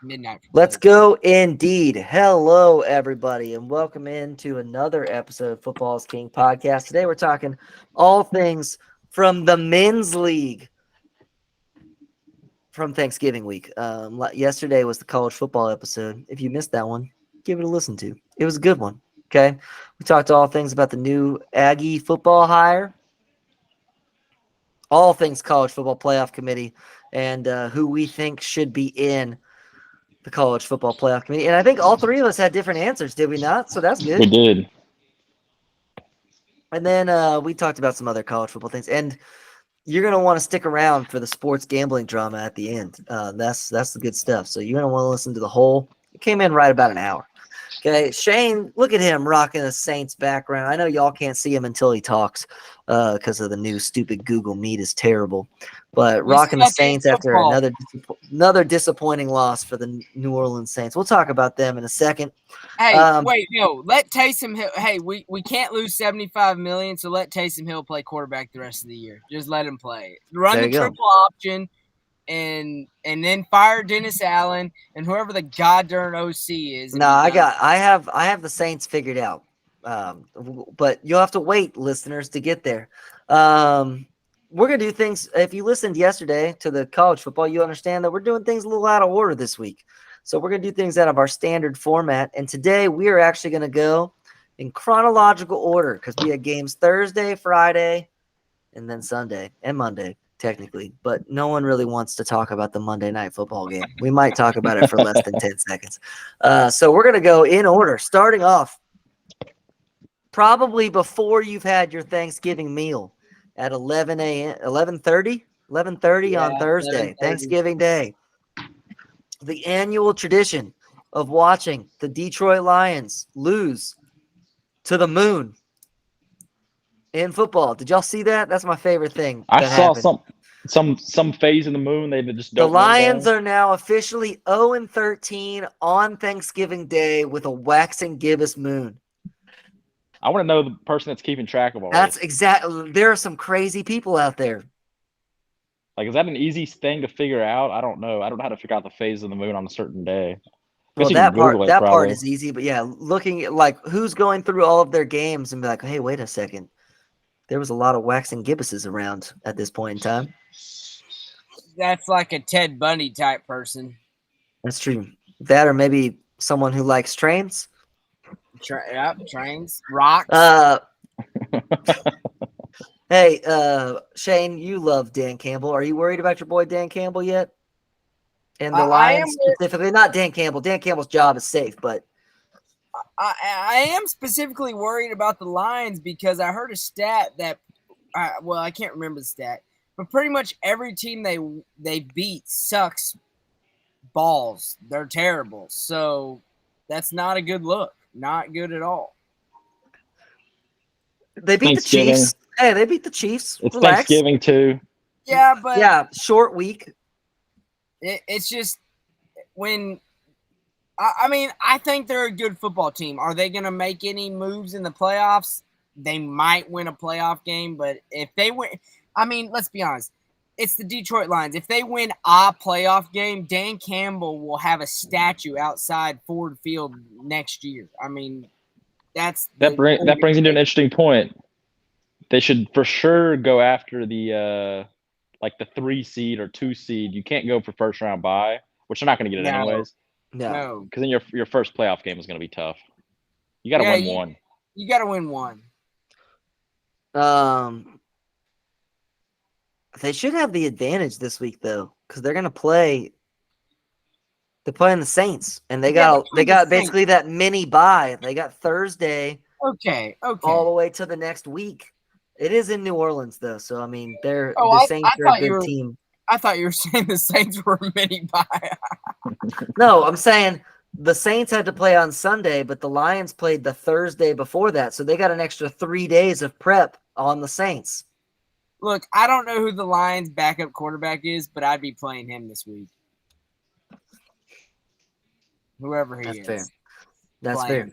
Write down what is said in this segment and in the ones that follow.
midnight. Let's go indeed. Hello, everybody, and welcome into another episode of Football's King podcast. Today we're talking all things from the men's league from Thanksgiving week. Yesterday was the college football episode. If you missed that one, give it a listen to. It was a good one, okay? We talked all things about the new Aggie football hire, all things college football playoff committee, and who we think should be in the college football playoff committee. And I think all three of us had different answers, did we not? So that's We good. did. And then we talked about some other college football things. And you're going to want to stick around for the sports gambling drama at the end. That's the good stuff. So you're going to want to listen to the whole. It came in right about an hour. Okay, Shane, look at him rocking a Saints background. I know y'all can't see him until he talks because of the new stupid Google Meet is terrible. But rocking the Saints after another disappointing loss for the New Orleans Saints. We'll talk about them in a second. Hey, wait, no. Let Taysom Hill. Hey, we can't lose $75 million, so let Taysom Hill play quarterback the rest of the year. Just let him play. Run the triple option, and then fire Dennis Allen and whoever the goddamn OC is. No, I have the Saints figured out. But you'll have to wait, listeners, to get there. We're going to do things. If you listened yesterday to the college football, you understand that we're doing things a little out of order this week. So we're going to do things out of our standard format. And today we are actually going to go in chronological order because we had games Thursday, Friday, and then Sunday and Monday, technically. But no one really wants to talk about the Monday night football game. We might talk about it for less than 10 seconds. So we're going to go in order, starting off probably before you've had your Thanksgiving meal at 11:30 on Thursday, 11:30. Thanksgiving Day. The annual tradition of watching the Detroit Lions lose to the moon in football. Did y'all see that? That's my favorite thing. I saw some phase in the moon. They just don't. The Lions are now officially 0-13 on Thanksgiving Day with a waxing gibbous moon. I want to know the person that's keeping track of all That's this. exactly. There are some crazy people out there. Like, is that an easy thing to figure out? I don't know. I don't know how to figure out the phase of the moon on a certain day. Well, that part is easy, but yeah, looking at like who's going through all of their games and be like, hey, wait a second. There was a lot of waxing gibbuses around at this point in time. That's like a Ted Bundy type person. That's true. That or maybe someone who likes trains. Trains, rocks. Hey, Shane, you love Dan Campbell. Are you worried about your boy Dan Campbell yet? And the Lions specifically, not Dan Campbell. Dan Campbell's job is safe, but I am specifically worried about the Lions because I heard a stat that, I can't remember the stat, but pretty much every team they beat sucks balls. They're terrible. So that's not a good look. Not good at all. They beat the Chiefs. Hey, they beat the Chiefs. It's Relax. Thanksgiving too. Yeah, but short week. It's just when I think they're a good football team. Are they going to make any moves in the playoffs? They might win a playoff game, but if they win, let's be honest. It's the Detroit Lions. If they win a playoff game, Dan Campbell will have a statue outside Ford Field next year. That brings into an interesting point. They should for sure go after the 3 seed or 2 seed. You can't go for first round bye, which they're not going to get it anyways. No, because then your first playoff game is going to be tough. You got to win one. You got to win one. They should have the advantage this week though, because they're going to play. They're playing the Saints, and they got basically that mini bye. They got Thursday. Okay. All the way to the next week. It is in New Orleans though, so the Saints are a good team. I thought you were saying the Saints were a mini bye. No, I'm saying the Saints had to play on Sunday, but the Lions played the Thursday before that, so they got an extra 3 days of prep on the Saints. Look, I don't know who the Lions' backup quarterback is, but I'd be playing him this week. Whoever he is. Fair. That's fair.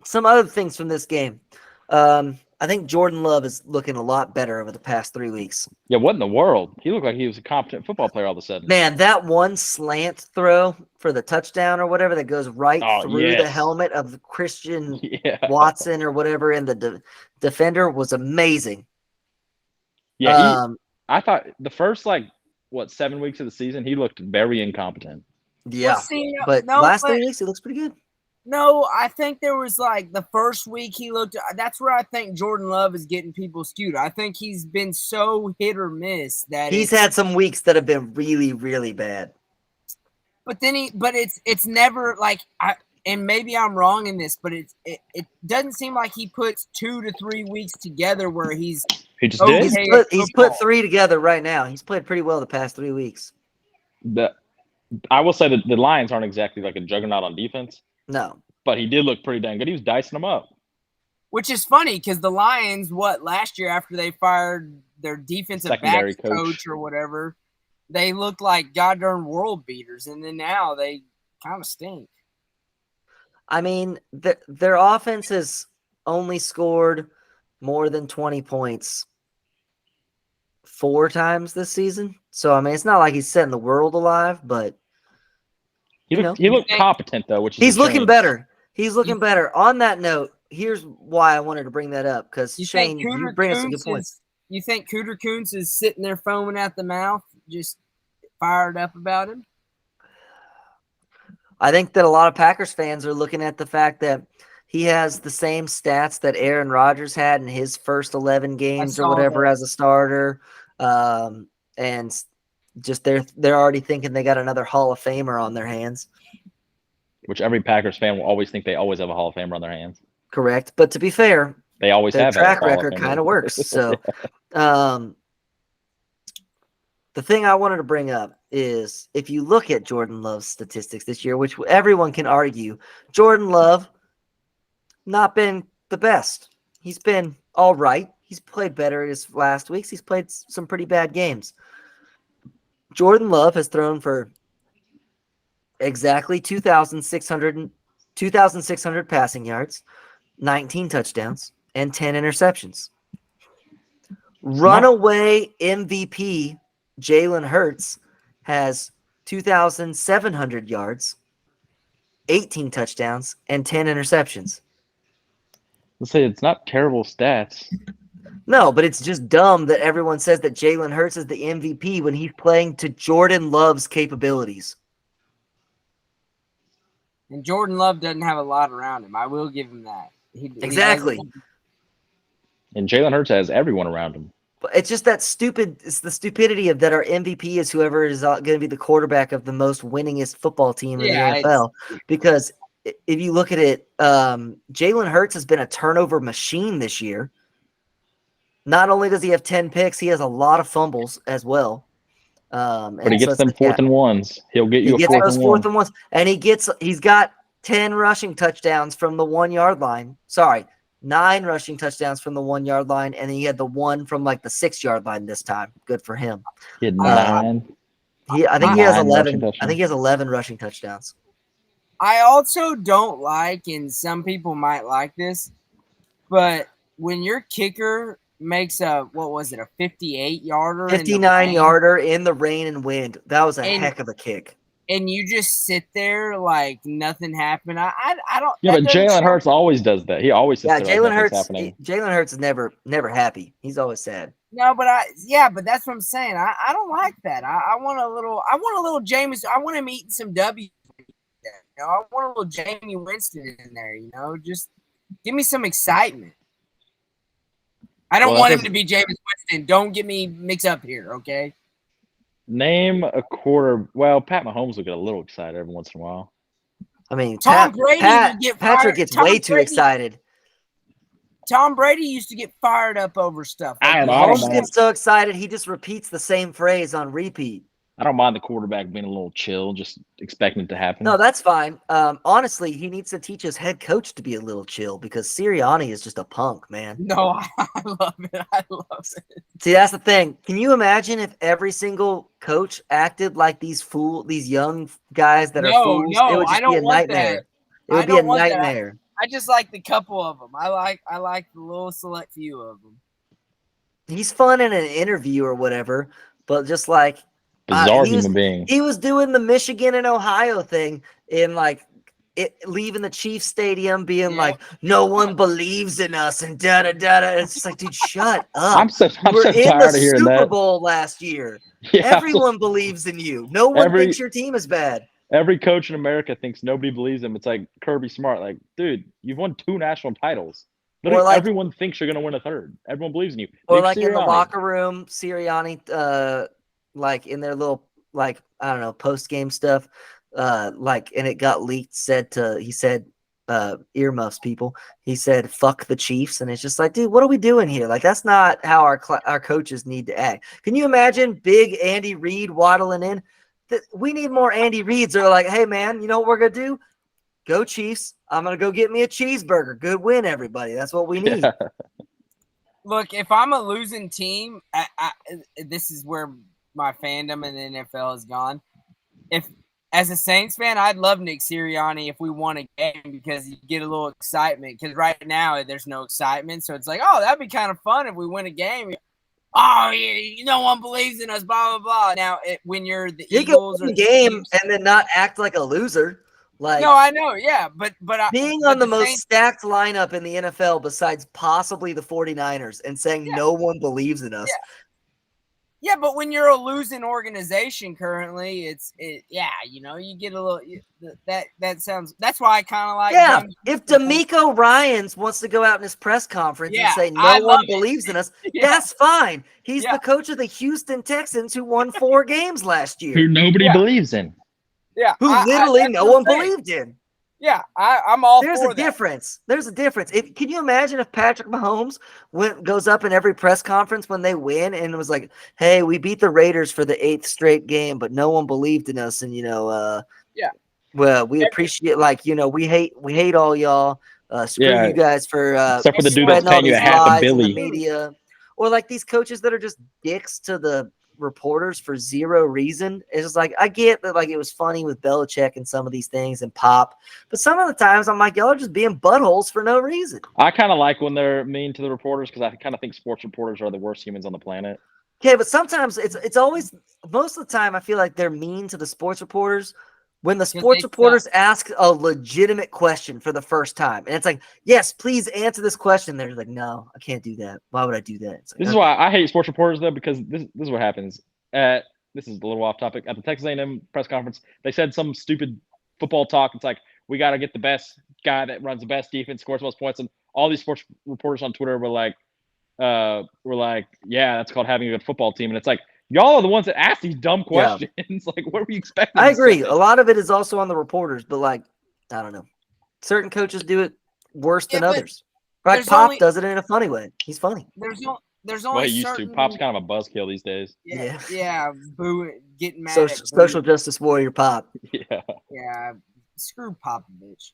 Some other things from this game. I think Jordan Love is looking a lot better over the past 3 weeks. Yeah, what in the world? He looked like he was a competent football player all of a sudden. Man, that one slant throw for the touchdown or whatever that goes right through the helmet of Christian Watson or whatever, and the defender was amazing. Yeah, I thought the first 7 weeks of the season he looked very incompetent. Yeah, Well, see, but last 3 weeks he looks pretty good. No, I think there was the first week he looked. That's where I think Jordan Love is getting people skewed. I think he's been so hit or miss that he's had some weeks that have been really, really bad. But then it's never and maybe I'm wrong in this, but it doesn't seem like he puts 2 to 3 weeks together where he just did. He's put 3 together right now. He's played pretty well the past 3 weeks. I will say that the Lions aren't exactly like a juggernaut on defense. No. But he did look pretty dang good. He was dicing them up. Which is funny because the Lions, last year after they fired their defensive backs coach or whatever, they looked like goddamn world beaters. And then now they kind of stink. I mean, their offense has only scored more than 20 points 4 times this season. So, I mean, it's not like he's setting the world alive, but he looked competent, though, which is he's looking better. He's looking better. On that note, here's why I wanted to bring that up, because Shane, you bring us some good points. You think Cooter Kuntz is sitting there foaming at the mouth, just fired up about him? I think that a lot of Packers fans are looking at the fact that he has the same stats that Aaron Rodgers had in his first 11 games or whatever as a starter, and just they're already thinking they got another Hall of Famer on their hands. Which every Packers fan will always think they always have a Hall of Famer on their hands. Correct, but to be fair, they always their have track record kind of works. So, the thing I wanted to bring up is if you look at Jordan Love's statistics this year, which everyone can argue, Jordan Love not been the best. He's been all right. He's played better his last weeks. He's played some pretty bad games. Jordan Love has thrown for exactly 2,600 passing yards, 19 touchdowns, and 10 interceptions. Runaway MVP Jalen Hurts has 2,700 yards, 18 touchdowns, and 10 interceptions. Let's say it's not terrible stats. No, but it's just dumb that everyone says that Jalen Hurts is the MVP when he's playing to Jordan Love's capabilities. And Jordan Love doesn't have a lot around him. I will give him that. Exactly. And Jalen Hurts has everyone around him. But it's just that stupid. It's the stupidity of that our MVP is whoever is going to be the quarterback of the most winningest football team in the NFL. Because if you look at it, Jalen Hurts has been a turnover machine this year. Not only does he have 10 picks, he has a lot of fumbles as well. But he gets them 4th and 1s. He'll get you a 4th and 1. And he's got 10 rushing touchdowns from the 1 yard line. Sorry, 9 rushing touchdowns from the 1 yard line, and then he had the one from the 6 yard line this time. Good for him. He had 9. I think he has 11. I think he has 11 rushing touchdowns. I also don't like, and some people might like this, but when your kicker makes a 58-yarder, 59-yarder in the rain and wind, that was a heck of a kick. And you just sit there like nothing happened. I don't. Yeah, but Jalen Hurts always does that. He always sits there Jalen like Hurts. Happening. Jalen Hurts is never happy. He's always sad. No, but but that's what I'm saying. I don't like that. I want a little Jameis. I want him eating some W. I want a little Jamie Winston in there. Just give me some excitement. I don't want him to be Jameis Winston. Don't get me mixed up here, okay? Name a quarter. Well, Pat Mahomes will get a little excited every once in a while. I mean, Patrick gets way too excited. Tom Brady used to get fired up over stuff. Mahomes gets so excited, he just repeats the same phrase on repeat. I don't mind the quarterback being a little chill, just expecting it to happen. No, that's fine. Honestly, he needs to teach his head coach to be a little chill because Sirianni is just a punk, man. No, I love it. See, that's the thing. Can you imagine if every single coach acted like these young guys that are fools? No, it would just be a nightmare. It would be a nightmare. I just like the couple of them. I like the little select few of them. He's fun in an interview or whatever, but just like Bizarre he human being. was doing the Michigan and Ohio thing in like leaving the Chiefs stadium, being like, "No one believes in us," and da da da da. It's just like, dude, shut up. I'm so We're in the tired of hearing Super that. Bowl last year. Yeah, Everyone believes in you. No one thinks your team is bad. every coach in America thinks nobody believes him. It's like Kirby Smart. Like, dude, you've won 2 national titles. Or Literally, like, everyone thinks you're gonna win a third. Everyone believes in you. or Nick like in the Sirianni. locker room, Sirianni, like in their little, like, I don't know, post game stuff, like, and it got leaked. He said, earmuffs people. He said, "Fuck the Chiefs," and it's just like, dude, what are we doing here? Like, that's not how our coaches need to act. Can you imagine big Andy Reid waddling in? We need more Andy Reids. They're like, hey man, you know what we're gonna do? Go Chiefs! I'm gonna go get me a cheeseburger. Good win, everybody. That's what we need. Yeah. Look, if I'm a losing team, this is where my fandom in the NFL is gone. If as a Saints fan, I'd love Nick Sirianni if we won a game because you get a little excitement. Because right now there's no excitement, so it's like, oh, that'd be kind of fun if we win a game. Oh, yeah, no one believes in us. Blah blah blah. Now, when you're the Eagles or the game Chiefs, and then not act like a loser. Like, no, I know, yeah, but being but on the most Saints, stacked lineup in the NFL besides possibly the 49ers and saying no one believes in us. Yeah, but when you're a losing organization currently, you get a little that sounds. That's why I kind of like. Yeah, if D'Amico Ryans wants to go out in his press conference and say no one believes in us, that's fine. He's the coach of the Houston Texans who won 4 games last year. Who nobody believes in. Yeah, who literally no one believed in. Yeah, I'm all There's for a difference. There's a difference. Can you imagine if Patrick Mahomes goes up in every press conference when they win and was like, "Hey, we beat the Raiders for the 8th straight game, but no one believed in us, and well, we appreciate, like, we hate all y'all. Screw you guys for except for the dude that's spreading all paying you these a half a lies in the billy. media, or like these coaches that are just dicks to the reporters for zero reason." It's just like, I get that, like, it was funny with Belichick and some of these things and Pop, but some of the times I'm like, y'all are just being buttholes for no reason. I kind of like when they're mean to the reporters because I kind of think sports reporters are the worst humans on the planet. Okay, but sometimes it's always, most of the time I feel like they're mean to the sports reporters when the sports reporters ask a legitimate question for the first time, and it's like, yes, please answer this question. They're like, no, I can't do that. Why would I do that? Like, this is why I hate sports reporters, though, because this is what happens. This is a little off topic. At the Texas A&M press conference, they said some stupid football talk. It's like, we got to get the best guy that runs the best defense, scores most points, and all these sports reporters on Twitter were like, yeah, that's called having a good football team. And it's like, y'all are the ones that ask these dumb questions. Yeah. Like, what were you expecting? I agree. A lot of it is also on the reporters, but, like, I don't know. Certain coaches do it worse than others. Like Pop does it in a funny way. He's funny. There's only he used to. Pop's kind of a buzzkill these days. Yeah. Boo, getting mad. Social justice warrior Pop. Yeah. Yeah. Screw Pop, bitch.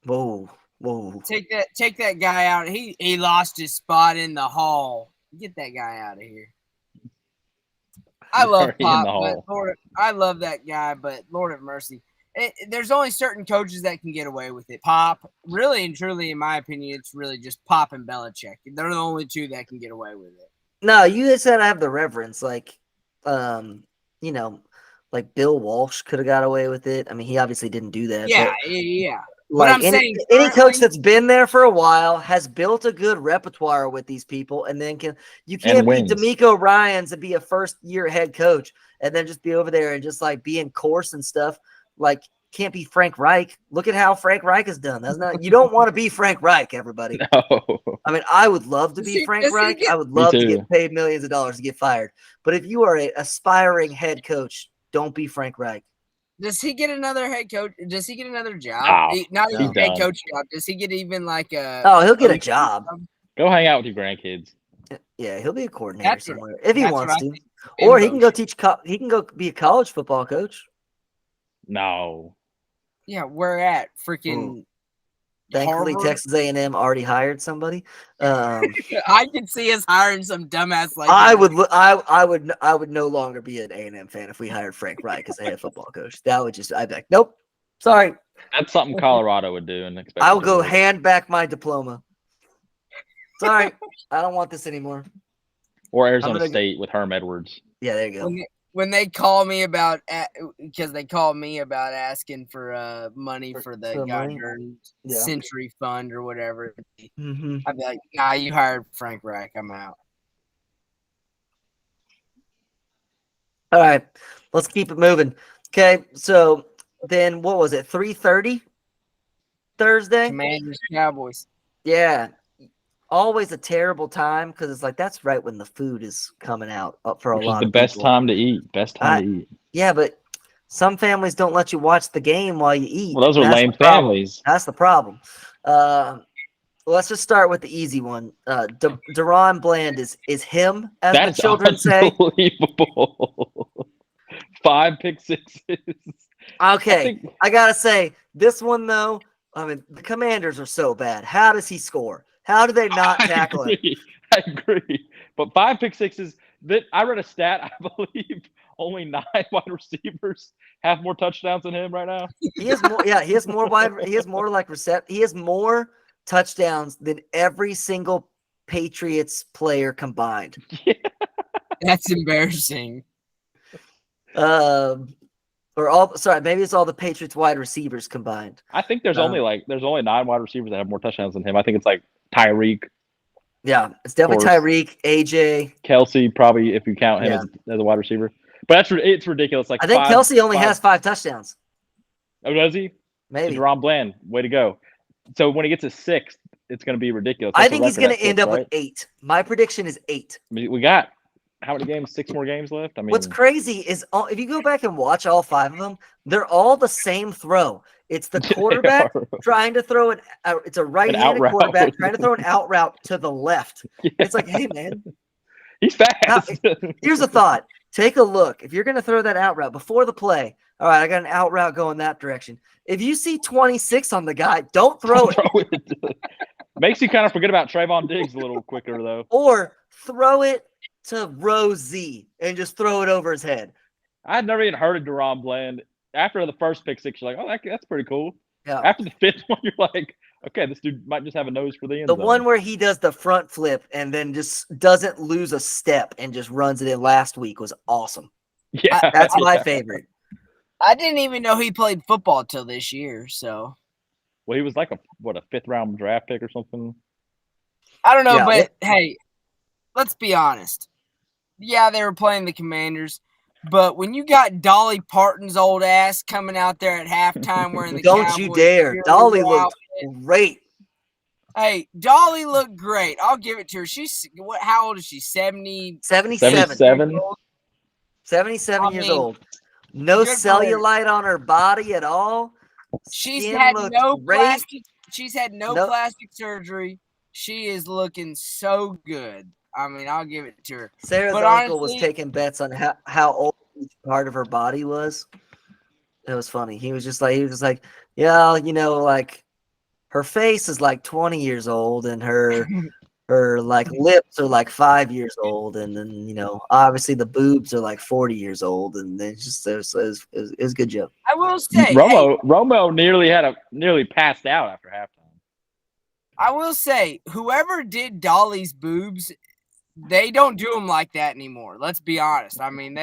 Whoa. Take that guy out. He lost his spot in the hall. Get that guy out of here. I love Pop, but I love that guy, but Lord have mercy. There's only certain coaches that can get away with it. Pop, really and truly, in my opinion, it's really just Pop and Belichick. They're the only 2 that can get away with it. No, you said I have the reverence. Like, like Bill Walsh could have got away with it. I mean, he obviously didn't do that. Yeah. Like, I'm saying, any coach that's been there for a while has built a good repertoire with these people, and then you can't be D'Amico Ryans and be a first-year head coach and then just be over there and just, like, being coarse and stuff. Like, can't be Frank Reich. Look at how Frank Reich has done. You don't want to be Frank Reich, everybody. No. I mean, I would love to be Frank Reich. I would love to get paid millions of dollars to get fired. But if you are an aspiring head coach, don't be Frank Reich. Does he get another head coach? Does he get another job? Not even head coach job. Does he get even like a? Oh, he'll get a job. Go hang out with your grandkids. Yeah, he'll be a coordinator somewhere if he wants to, or he can go teach. He can go be a college football coach. No. Yeah, where at freaking? Thankfully, Harvard? Texas A&M already hired somebody. I can see us hiring some dumbass like I would no longer be an A&M fan if we hired Frank Reich as a head football coach. That would just, I'd be like, nope, Sorry, That's something Colorado would do and expect. I it will to go work. hand back my diploma. Sorry, I don't want this anymore. Or Arizona gonna- State with Herm Edwards. Yeah, there you go. When they call me about because they called me about asking for money for the money? goddamn Yeah. Century Fund or whatever, Mm-hmm. I'd be like, nah, you hired Frank Reich. I'm out. All right, let's keep it moving. Okay, so then what was it? 3:30 Thursday. Commanders, Cowboys. Yeah, always a terrible time because it's like that's right when the food is coming out for a Which is lot the of best people. time to eat. Best time to eat. Yeah, but some families don't let you watch the game while you eat. Well, those are That's lame the problem. families. That's the problem. Let's just start with the easy one. Deron Bland is him, as That the is children say. unbelievable. 5 pick sixes. Okay, I gotta say this one though. I mean, the Commanders are so bad. How does he score? How do they not tackle him? I agree. But 5 pick sixes. That I read a stat. I believe only 9 wide receivers have more touchdowns than him right now. He has more. Yeah, he has more wide. He has more like He has more touchdowns than every single Patriots player combined. Yeah. That's embarrassing. Or all. Sorry, maybe it's all the Patriots wide receivers combined. I think there's only 9 wide receivers that have more touchdowns than him. I think it's like Tyreek. Yeah, it's definitely Tyreek, AJ, Kelsey, probably if you count him as a wide receiver. But it's ridiculous. Like I think Kelsey only has 5 touchdowns. Oh, does he? Maybe. Deron Bland, way to go. So when he gets a 6th, it's going to be ridiculous. I think he's going to end up with 8. My prediction is 8. I mean, we got how many games? 6 more games left. I mean, what's crazy is if you go back and watch all 5 of them, they're all the same throw. It's the quarterback trying to throw it. It's a right-handed quarterback trying to throw an out route to the left. Yeah. It's like, hey man, he's fast. Here's a thought. Take a look. If you're going to throw that out route before the play, all right, I got an out route going that direction. If you see 26 on the guy, don't throw it. Makes you kind of forget about Trayvon Diggs a little quicker, though. Or throw it to row Z and just throw it over his head. I had never even heard of Deron Bland. After the first pick 6, you're like, oh, that's pretty cool. Yeah. After the 5th one, you're like, okay, this dude might just have a nose for the end zone. The one where he does the front flip and then just doesn't lose a step and just runs it in last week was awesome. Yeah, that's my favorite. I didn't even know he played football till this year. So, well, he was like a 5th round draft pick or something. I don't know, but hey, let's be honest. Yeah, they were playing the Commanders. But when you got Dolly Parton's old ass coming out there at halftime wearing the Don't you dare. Dolly looked great. Hey, Dolly looked great. I'll give it to her. How old is she? 77. 77 years old. No cellulite on her body at all. She's had no plastic surgery. She is looking so good. I mean, I'll give it to her. Sarah's uncle was taking bets on how old each part of her body was. It was funny. He was just like, yeah, like her face is like 20 years old and her like lips are like 5 years old. And then, obviously the boobs are like 40 years old. And then it was a good joke. I will say Romo nearly passed out after halftime. I will say whoever did Dolly's boobs, they don't do them like that anymore. Let's be honest. I mean,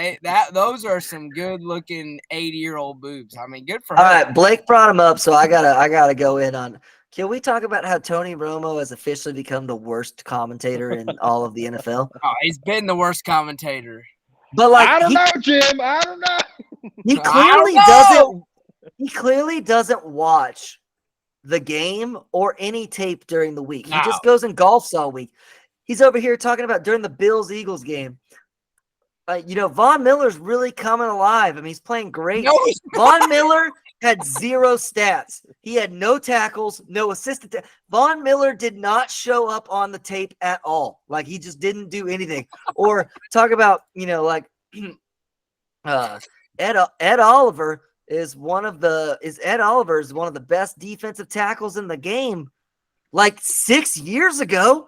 those are some good-looking 80-year-old boobs. I mean, good for her. All right, Blake brought him up, so I gotta go in on. Can we talk about how Tony Romo has officially become the worst commentator in all of the NFL? Oh, he's been the worst commentator. But like, I don't know, Jim. I don't know. He clearly doesn't. He clearly doesn't watch the game or any tape during the week. He just goes and golfs all week. He's over here talking about during the Bills-Eagles game. Von Miller's really coming alive. I mean, he's playing great. No, Von Miller had 0 stats. He had no tackles, no assisted. Von Miller did not show up on the tape at all. Like, he just didn't do anything. Or talk about, Ed Oliver is one of the best defensive tackles in the game. Like 6 years ago.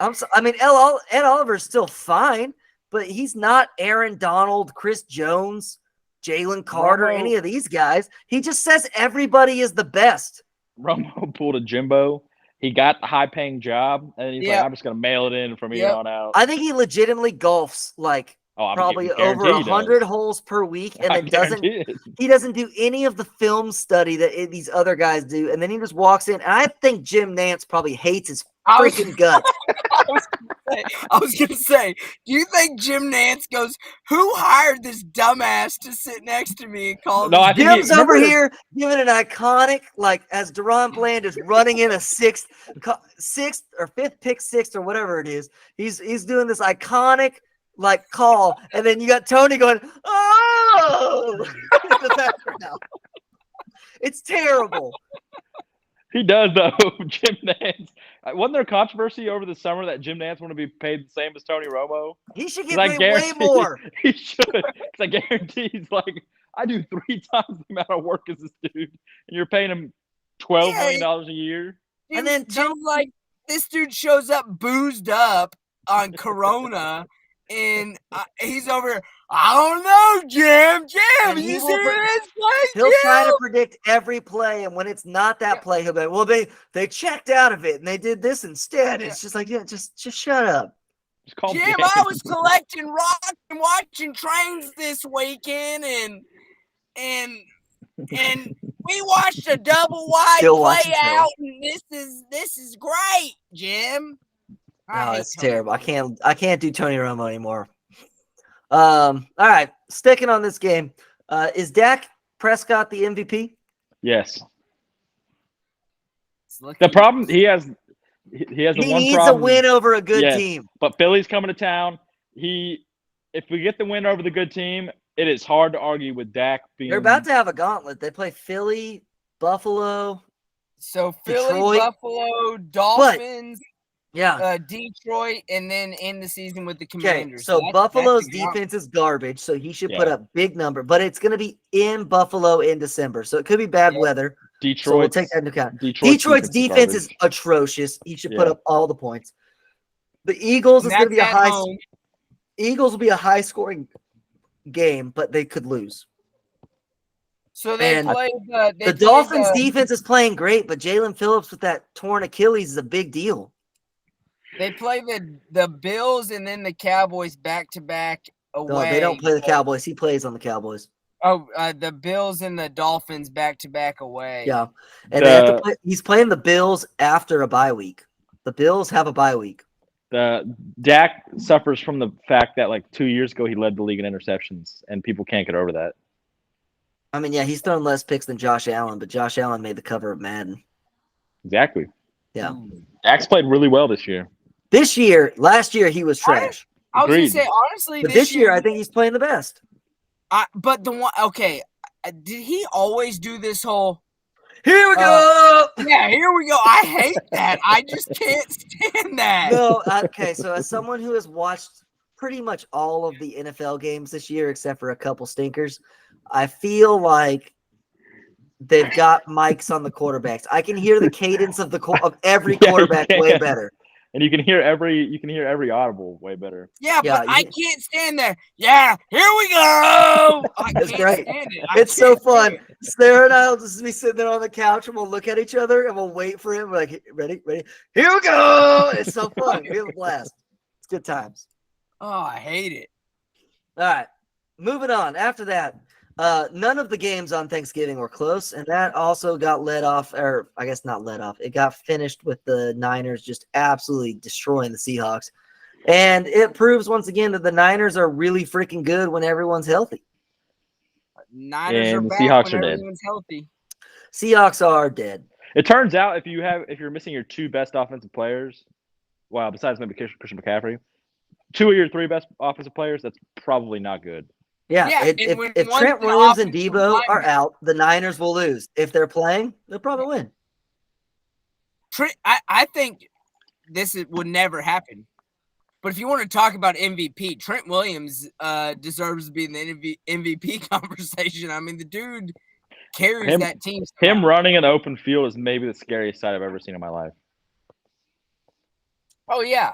Ed Oliver is still fine, but he's not Aaron Donald, Chris Jones, Jalen Carter, Romo- any of these guys. He just says everybody is the best. Romo pulled a Jimbo. He got a high-paying job, and he's like, Yep. "I'm just gonna mail it in from here Yep. on out." I think he legitimately golfs like Oh, I'm probably over guarantee he 100 does. holes per week, and I then doesn't guarantee it. he doesn't do any of the film study that these other guys do, and then he just walks in. And I think Jim Nance probably hates his I was, freaking guts. I was gonna say, do you think Jim Nance goes, "Who hired this dumbass to sit next to me and call No, this?" I think Jim's over remember- here giving an iconic, like as Deron Bland is running in a sixth or fifth pick sixth or whatever it is. He's doing this iconic like call, and then you got Tony going, "Oh!" in the background. It's terrible. He does though, Jim Nance. Wasn't there controversy over the summer that Jim Nance want to be paid the same as Tony Romo? He should 'Cause get I paid way guarantee more. he should. Because I guarantee he's like, I do 3 times the amount of work as this dude, and you're paying him $12 million a year. And then Jim's like, this dude shows up boozed up on Corona, and he's over here, "I don't know, Jim. And Jim, he you will see this play, He'll Jim?" try to predict every play, and when it's not that play, he'll be like, "Well, they checked out of it and they did this instead." It's just like, yeah, just shut up. Just call Jim, Jim. I was collecting rocks and watching trains this weekend, and we watched a double wide Still play watching trains. out, and this is great, Jim. I No, hate it's Tony terrible. Romo. I can't do Tony Romo anymore. All right, sticking on this game. Is Dak Prescott the MVP? Yes. It's looking- The problem he has the He one needs problem. a win over a good Yes. team. But Philly's coming to town. If we get the win over the good team, it is hard to argue with Dak being. They're about to have a gauntlet. They play Philly, Buffalo. So Philly, Detroit. Buffalo, Dolphins, Yeah. Detroit, and then end the season with the Okay, Commanders. so That's Buffalo's a gauntlet. defense is garbage, so he should Yeah. put up big number. But it's going to be in Buffalo in December, so it could be bad Yeah. weather. Detroit. So we'll take that into account. Detroit's Detroit's defense is garbage. atrocious. He should put Yeah. up all the points. The Eagles And is going to that's be a at high. home. Eagles will be a high scoring game, but they could lose. So they And played The Dolphins' defense is playing great, but Jalen Phillips with that torn Achilles is a big deal. They play the Bills and then the Cowboys back to back away. No, they don't play the Cowboys. He plays on the Cowboys. Oh, the Bills and the Dolphins back to back away. Yeah, and they have to play. He's playing the Bills after a bye week. The Bills have a bye week. The Dak suffers from the fact that like 2 years ago he led the league in interceptions, and people can't get over that. I mean, yeah, he's thrown less picks than Josh Allen, but Josh Allen made the cover of Madden. Exactly. Yeah. Dak's played really well this year. Last year he was trash. I was gonna Agreed. say honestly, But this year I think he's playing the best. But the one, okay, did he always do this whole? Here we go. Yeah, here we go. I hate that. I just can't stand that. No, okay. So as someone who has watched pretty much all of the NFL games this year, except for a couple stinkers, I feel like they've got mics on the quarterbacks. I can hear the cadence of every Yeah, you quarterback way can. better. And you can hear every audible way better. Yeah, Yeah, but I can't stand that. Yeah, here we go. I It's can't great. stand it. It's so fun. Sarah and I will just be sitting there on the couch and we'll look at each other and we'll wait for him. We're like, ready? Here we go. It's so fun. We have a blast. It's good times. Oh, I hate it. All right. Moving on. After that, none of the games on Thanksgiving were close, and that also got led off, or I guess not led off. It got finished with the Niners just absolutely destroying the Seahawks. And it proves once again that the Niners are really freaking good when everyone's healthy. Niners And are the back Seahawks when are dead. everyone's healthy. Seahawks are dead. It turns out if you're missing your 2 best offensive players, well, besides maybe Christian McCaffrey, 2 of your 3 best offensive players, that's probably not good. Yeah, Yeah, and if when if one's Trent the Williams and offensive Debo are lineman- out, the Niners will lose. If they're playing, they'll probably win. I think this would never happen. But if you want to talk about MVP, Trent Williams deserves to be in the MVP conversation. I mean, the dude carries that team. Him running in the open field is maybe the scariest sight I've ever seen in my life. Oh yeah,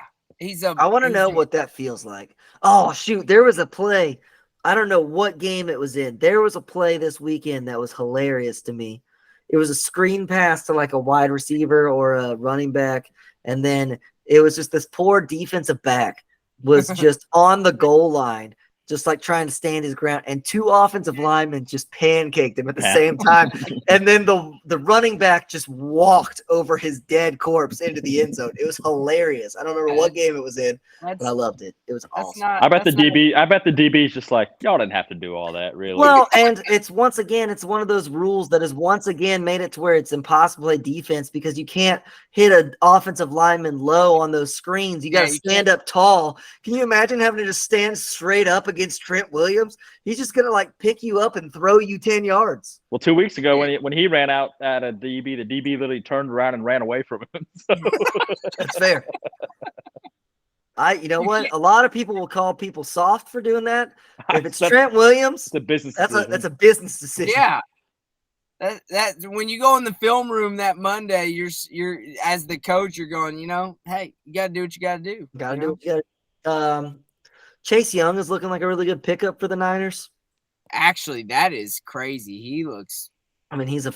I want to know what that feels like. Oh shoot, there was a play. I don't know what game it was in. There was a play this weekend that was hilarious to me. It was a screen pass to like a wide receiver or a running back, and then it was just this poor defensive back was just on the goal line, just like trying to stand his ground, and two offensive linemen just pancaked him at the same time. And then the running back just walked over his dead corpse into the end zone. It was hilarious. I don't remember what game it was in, but I loved it. It was awesome. I bet the DB's just like, y'all didn't have to do all that, really. Well, and it's one of those rules that has once again made it to where it's impossible to play defense because you can't hit an offensive lineman low on those screens. You got to stand up tall. Can you imagine having to just stand straight up against Trent Williams? He's just gonna like pick you up and throw you 10 yards. Well, 2 weeks ago when he ran out at a DB, the DB literally turned around and ran away from him. So. That's fair. You know what? A lot of people will call people soft for doing that. If it's Trent Williams, that's a business decision. Yeah. That when you go in the film room that Monday, you're as the coach, you're going, hey, you gotta do what you gotta do. Gotta do what you gotta do. Chase Young is looking like a really good pickup for the Niners. Actually, that is crazy. He looks. I mean, he's a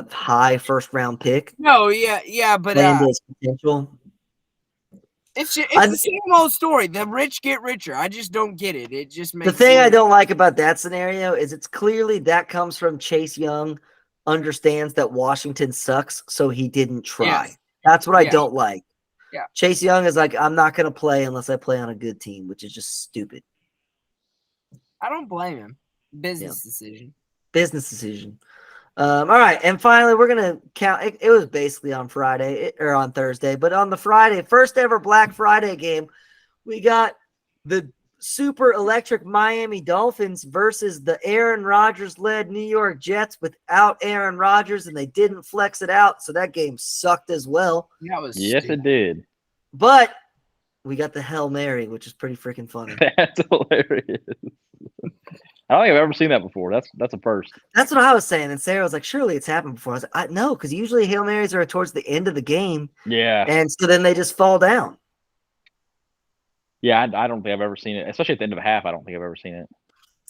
high first round pick. No, yeah, but his potential. It's the same old story. The rich get richer. I just don't get it. It just makes the thing I don't like about that scenario is it's clearly that comes from Chase Young understands that Washington sucks, so he didn't try. Yes. That's what I don't like. Yeah. Chase Young is like, I'm not going to play unless I play on a good team, which is just stupid. I don't blame him. Business decision. Business decision. All right, and finally, we're going to count. It was basically on Friday or on Thursday, but on the Friday, first ever Black Friday game, we got the super electric Miami Dolphins versus the Aaron Rodgers-led New York Jets without Aaron Rodgers, and they didn't flex it out, so that game sucked as well. Yes, it did. But we got the Hail Mary, which is pretty freaking funny. That's hilarious. I don't think I've ever seen that before. That's a first. That's what I was saying. And Sarah was like, surely it's happened before. I was like, no, because usually Hail Marys are towards the end of the game. Yeah. And so then they just fall down. Yeah, I don't think I've ever seen it. Especially at the end of a half, I don't think I've ever seen it.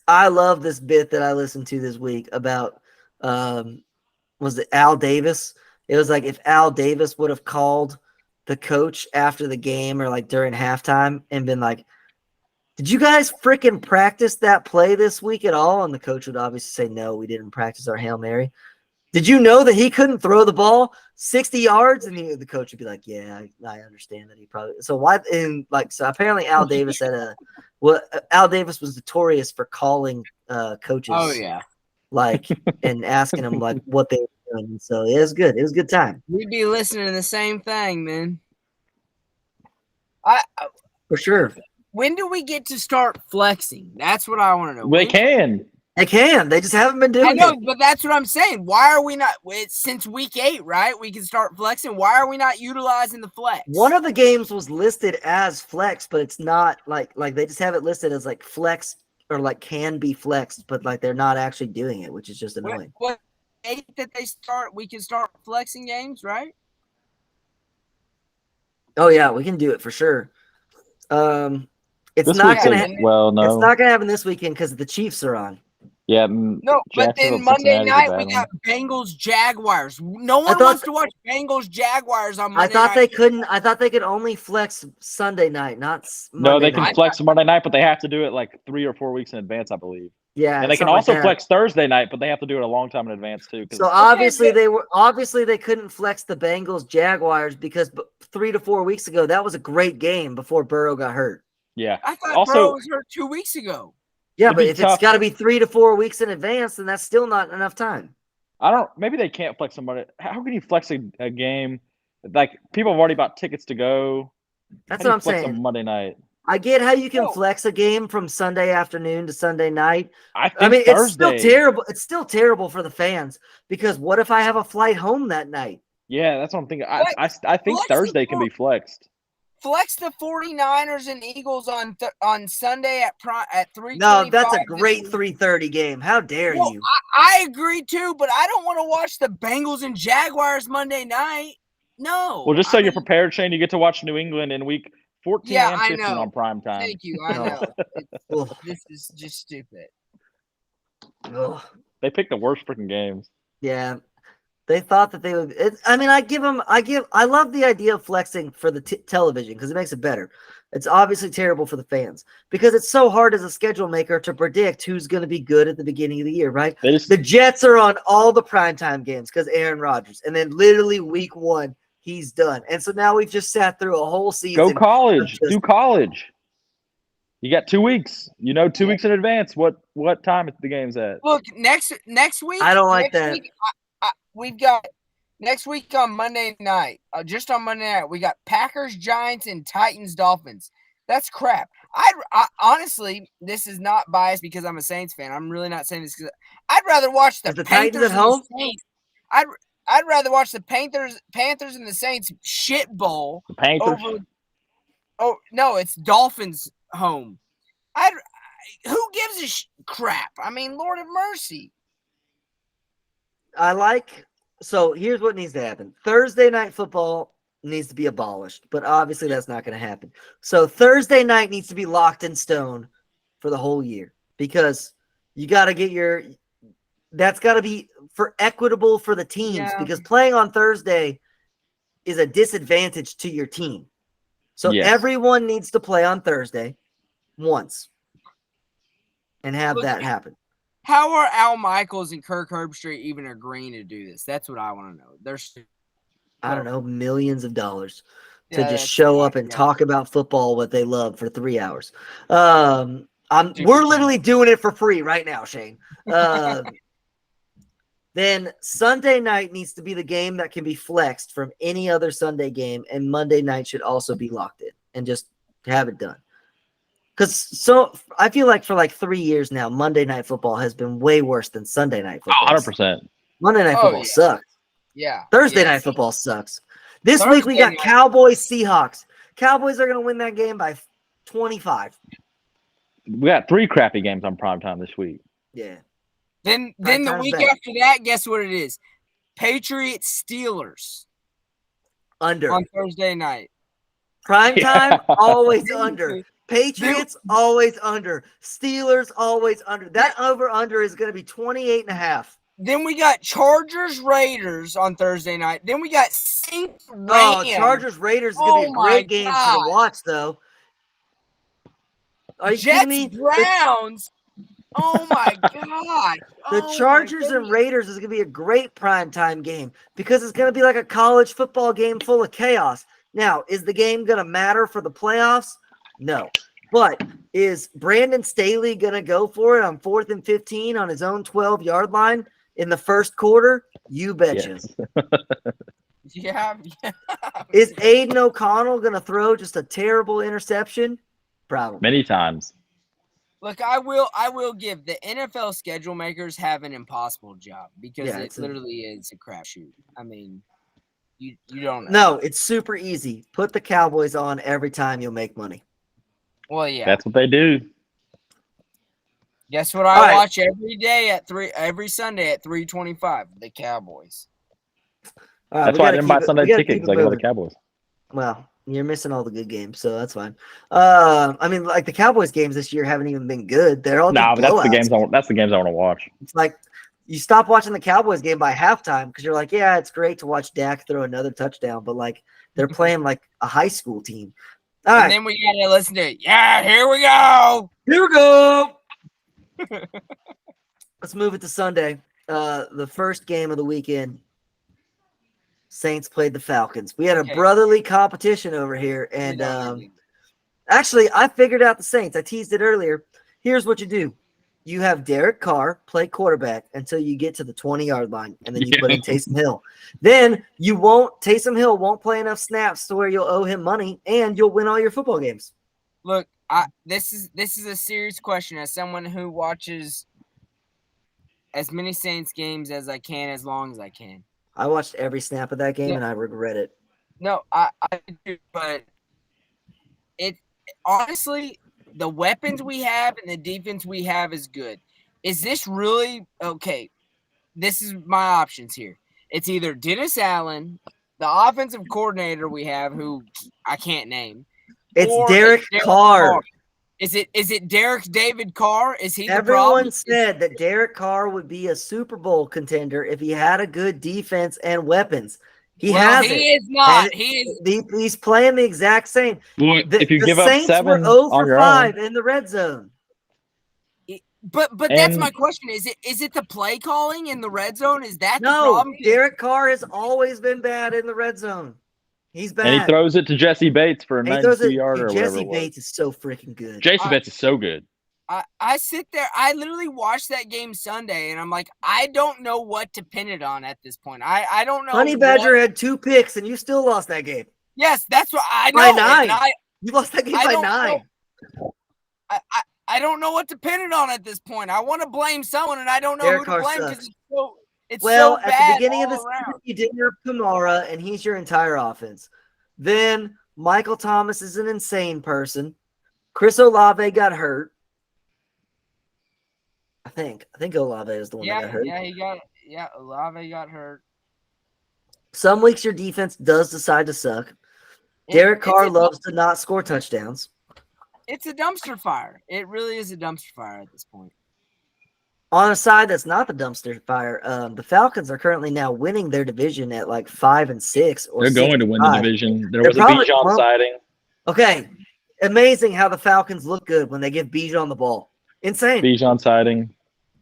I love this bit that I listened to this week about, was it Al Davis? It was like if Al Davis would have called the coach after the game or like during halftime and been like, did you guys freaking practice that play this week at all? And the coach would obviously say, no, we didn't practice our Hail Mary. Did you know that he couldn't throw the ball 60 yards? And the coach would be like, yeah, I understand that he probably. So why? And like, so apparently Al Davis Al Davis was notorious for calling coaches. Oh yeah. Like, and asking them like what they were doing. So it was good. It was a good time. We'd be listening to the same thing, man. For sure. When do we get to start flexing? That's what I want to know. They can. They can. They just haven't been doing it. I know, but that's what I'm saying. Why are we not? Since week 8, right? We can start flexing. Why are we not utilizing the flex? One of the games was listed as flex, but it's not like they just have it listed as like flex or like can be flexed, but like they're not actually doing it, which is just annoying. What 8 that we can start flexing games, right? Oh yeah, we can do it for sure. It's this not going to. Well, no, it's not going to happen this weekend because the Chiefs are on. Yeah. No, but then Monday night we got Bengals Jaguars. No one wants to watch Bengals Jaguars on Monday night. I thought they could only flex Sunday night, not Monday No, they can night. flex Monday night, but they have to do it like 3 or 4 weeks in advance, I believe. Yeah, and they can also flex Thursday night, but they have to do it a long time in advance too. So obviously they couldn't flex the Bengals Jaguars because 3 to 4 weeks ago that was a great game before Burrow got hurt. Yeah, I thought Burrow was hurt 2 weeks ago. Yeah, but if it's got to be 3 to 4 weeks in advance, then that's still not enough time. Maybe they can't flex somebody. How can you flex a game? Like people have already bought tickets to go. That's what I'm saying. On Monday night. I get how you can flex a game from Sunday afternoon to Sunday night. I mean, Thursday. It's still terrible. It's still terrible for the fans because what if I have a flight home that night? Yeah, that's what I'm thinking. I think Thursday can be flexed. Flex the 49ers and Eagles on Sunday at 3:25. No, that's a great 3:30 game. How dare you? I agree too, but I don't want to watch the Bengals and Jaguars Monday night. No. Well, just so you're prepared, Shane, you get to watch New England in week 14 Yeah, and I 15 know. on prime time. Thank you. I No. know. Ugh. This is just stupid. Ugh. They picked the worst freaking games. Yeah. They thought that they would. I love the idea of flexing for the television because it makes it better. It's obviously terrible for the fans because it's so hard as a schedule maker to predict who's going to be good at the beginning of the year, right? The Jets are on all the primetime games because Aaron Rodgers. And then literally week 1, he's done. And so now we've just sat through a whole season. Go college. Do college. You got 2 weeks. 2 weeks in advance what time the game's at. Look, next week. I don't like that. Week, we've got next week on Monday night. Just on Monday night, we got Packers, Giants, and Titans, Dolphins. That's crap. I honestly, this is not biased because I'm a Saints fan. I'm really not saying this because I'd rather watch the Titans Panthers at home. And the Saints. I'd rather watch the Panthers and the Saints shit bowl. The Panthers. Oh no, it's Dolphins home. Who gives a crap? I mean, Lord of mercy. So here's what needs to happen. Thursday night football needs to be abolished, but obviously that's not going to happen. So Thursday night needs to be locked in stone for the whole year because you got to get that's got to be equitable for the teams because playing on Thursday is a disadvantage to your team. So everyone needs to play on Thursday once and have that happen. How are Al Michaels and Kirk Herbstreit even agreeing to do this? That's what I want to know. There's, I don't know, millions of dollars to just show up and talk about football, what they love for 3 hours. We're literally doing it for free right now, Shane. Then Sunday night needs to be the game that can be flexed from any other Sunday game, and Monday night should also be locked in and just have it done. Because I feel like for like 3 years now, Monday Night Football has been way worse than Sunday Night Football. 100%. Monday Night Football sucks. Yeah. Thursday Night Football sucks. This week we got Cowboys Seahawks. Cowboys are going to win that game by 25. We got 3 crappy games on primetime this week. Yeah. Then the week after that, guess what it is? Patriots Steelers. Under. On Thursday night. Primetime, always under. Patriots, always under. Steelers, always under. That over-under is going to be 28.5. Then we got Chargers Raiders on Thursday night. Then we got Saints Rams. Oh, Chargers Raiders is going to be a great game to watch, though. Are you kidding me? Browns. Oh my God. The Chargers and Raiders is going to be a great primetime game because it's going to be like a college football game full of chaos. Now, is the game going to matter for the playoffs? No. But is Brandon Staley going to go for it on 4th and 15 on his own 12-yard line in the first quarter? You betcha. Yes. Yeah. Is Aiden O'Connell going to throw just a terrible interception? Probably. Many times. Look, I will give the NFL schedule makers have an impossible job because it literally is a crapshoot. I mean, you don't know. No, it's super easy. Put the Cowboys on every time, you'll make money. Well, yeah. That's what they do. Guess what I watch every Sunday at 3:25? The Cowboys. That's why I didn't buy Sunday tickets. I go to the Cowboys. Well, you're missing all the good games, so that's fine. I mean, like the Cowboys games this year haven't even been good. They're all but that's the games. That's the games I want to watch. It's like you stop watching the Cowboys game by halftime because you're like, yeah, it's great to watch Dak throw another touchdown, but like they're playing like a high school team. All right. And then we gotta listen to it. Yeah, here we go. Here we go. Let's move it to Sunday. The first game of the weekend. Saints played the Falcons. We had a brotherly competition over here, and actually, I figured out the Saints. I teased it earlier. Here's what you do. You have Derek Carr play quarterback until you get to the 20-yard line, and then you put in Taysom Hill. Then Taysom Hill won't play enough snaps to where you'll owe him money, and you'll win all your football games. Look, this is a serious question. As someone who watches as many Saints games as I can, as long as I can. I watched every snap of that game, and I regret it. No, I do, but honestly, the weapons we have and the defense we have is good. Is this really okay? This is my options here. It's either Dennis Allen, the offensive coordinator we have, who I can't name, It's or Derek Carr. Is it Derek David Carr? Is he the Everyone problem? said that Derek Carr would be a Super Bowl contender if he had a good defense and weapons. He has it. He is not. He's playing the exact same. Well, if you give up Saints 7 were 0 on for your 5 own, in the red zone. But that's my question. Is it the play calling in the red zone? Is that the problem? Derek Carr has always been bad in the red zone. He's bad. and he throws it to Jesse Bates for a 92-yarder or whatever Jesse it was. Bates is so freaking good. Jesse Bates is so good. I sit there. I literally watched that game Sunday, and I'm like, I don't know what to pin it on at this point. I don't know. Honey Badger had 2 picks, and you still lost that game. Yes, that's what I know. By 9. You lost that game by 9. I don't know what to pin it on at this point. I want to blame someone, and I don't know Derek who to blame because it's so bad. At the beginning of the around. season, you didn't have Kamara, and he's your entire offense. Then Michael Thomas is an insane person. Chris Olave got hurt. I think Olave is the one that got hurt. Olave got hurt. Some weeks your defense does decide to suck. Derek Carr loves to not score touchdowns. It's a dumpster fire. It really is a dumpster fire at this point. On a side that's not the dumpster fire, the Falcons are currently now winning their division at like 5-6. Or they're going to win the division. There was a Bijan sighting. Okay, amazing how the Falcons look good when they give Bijan the ball. Insane. Bijan sighting.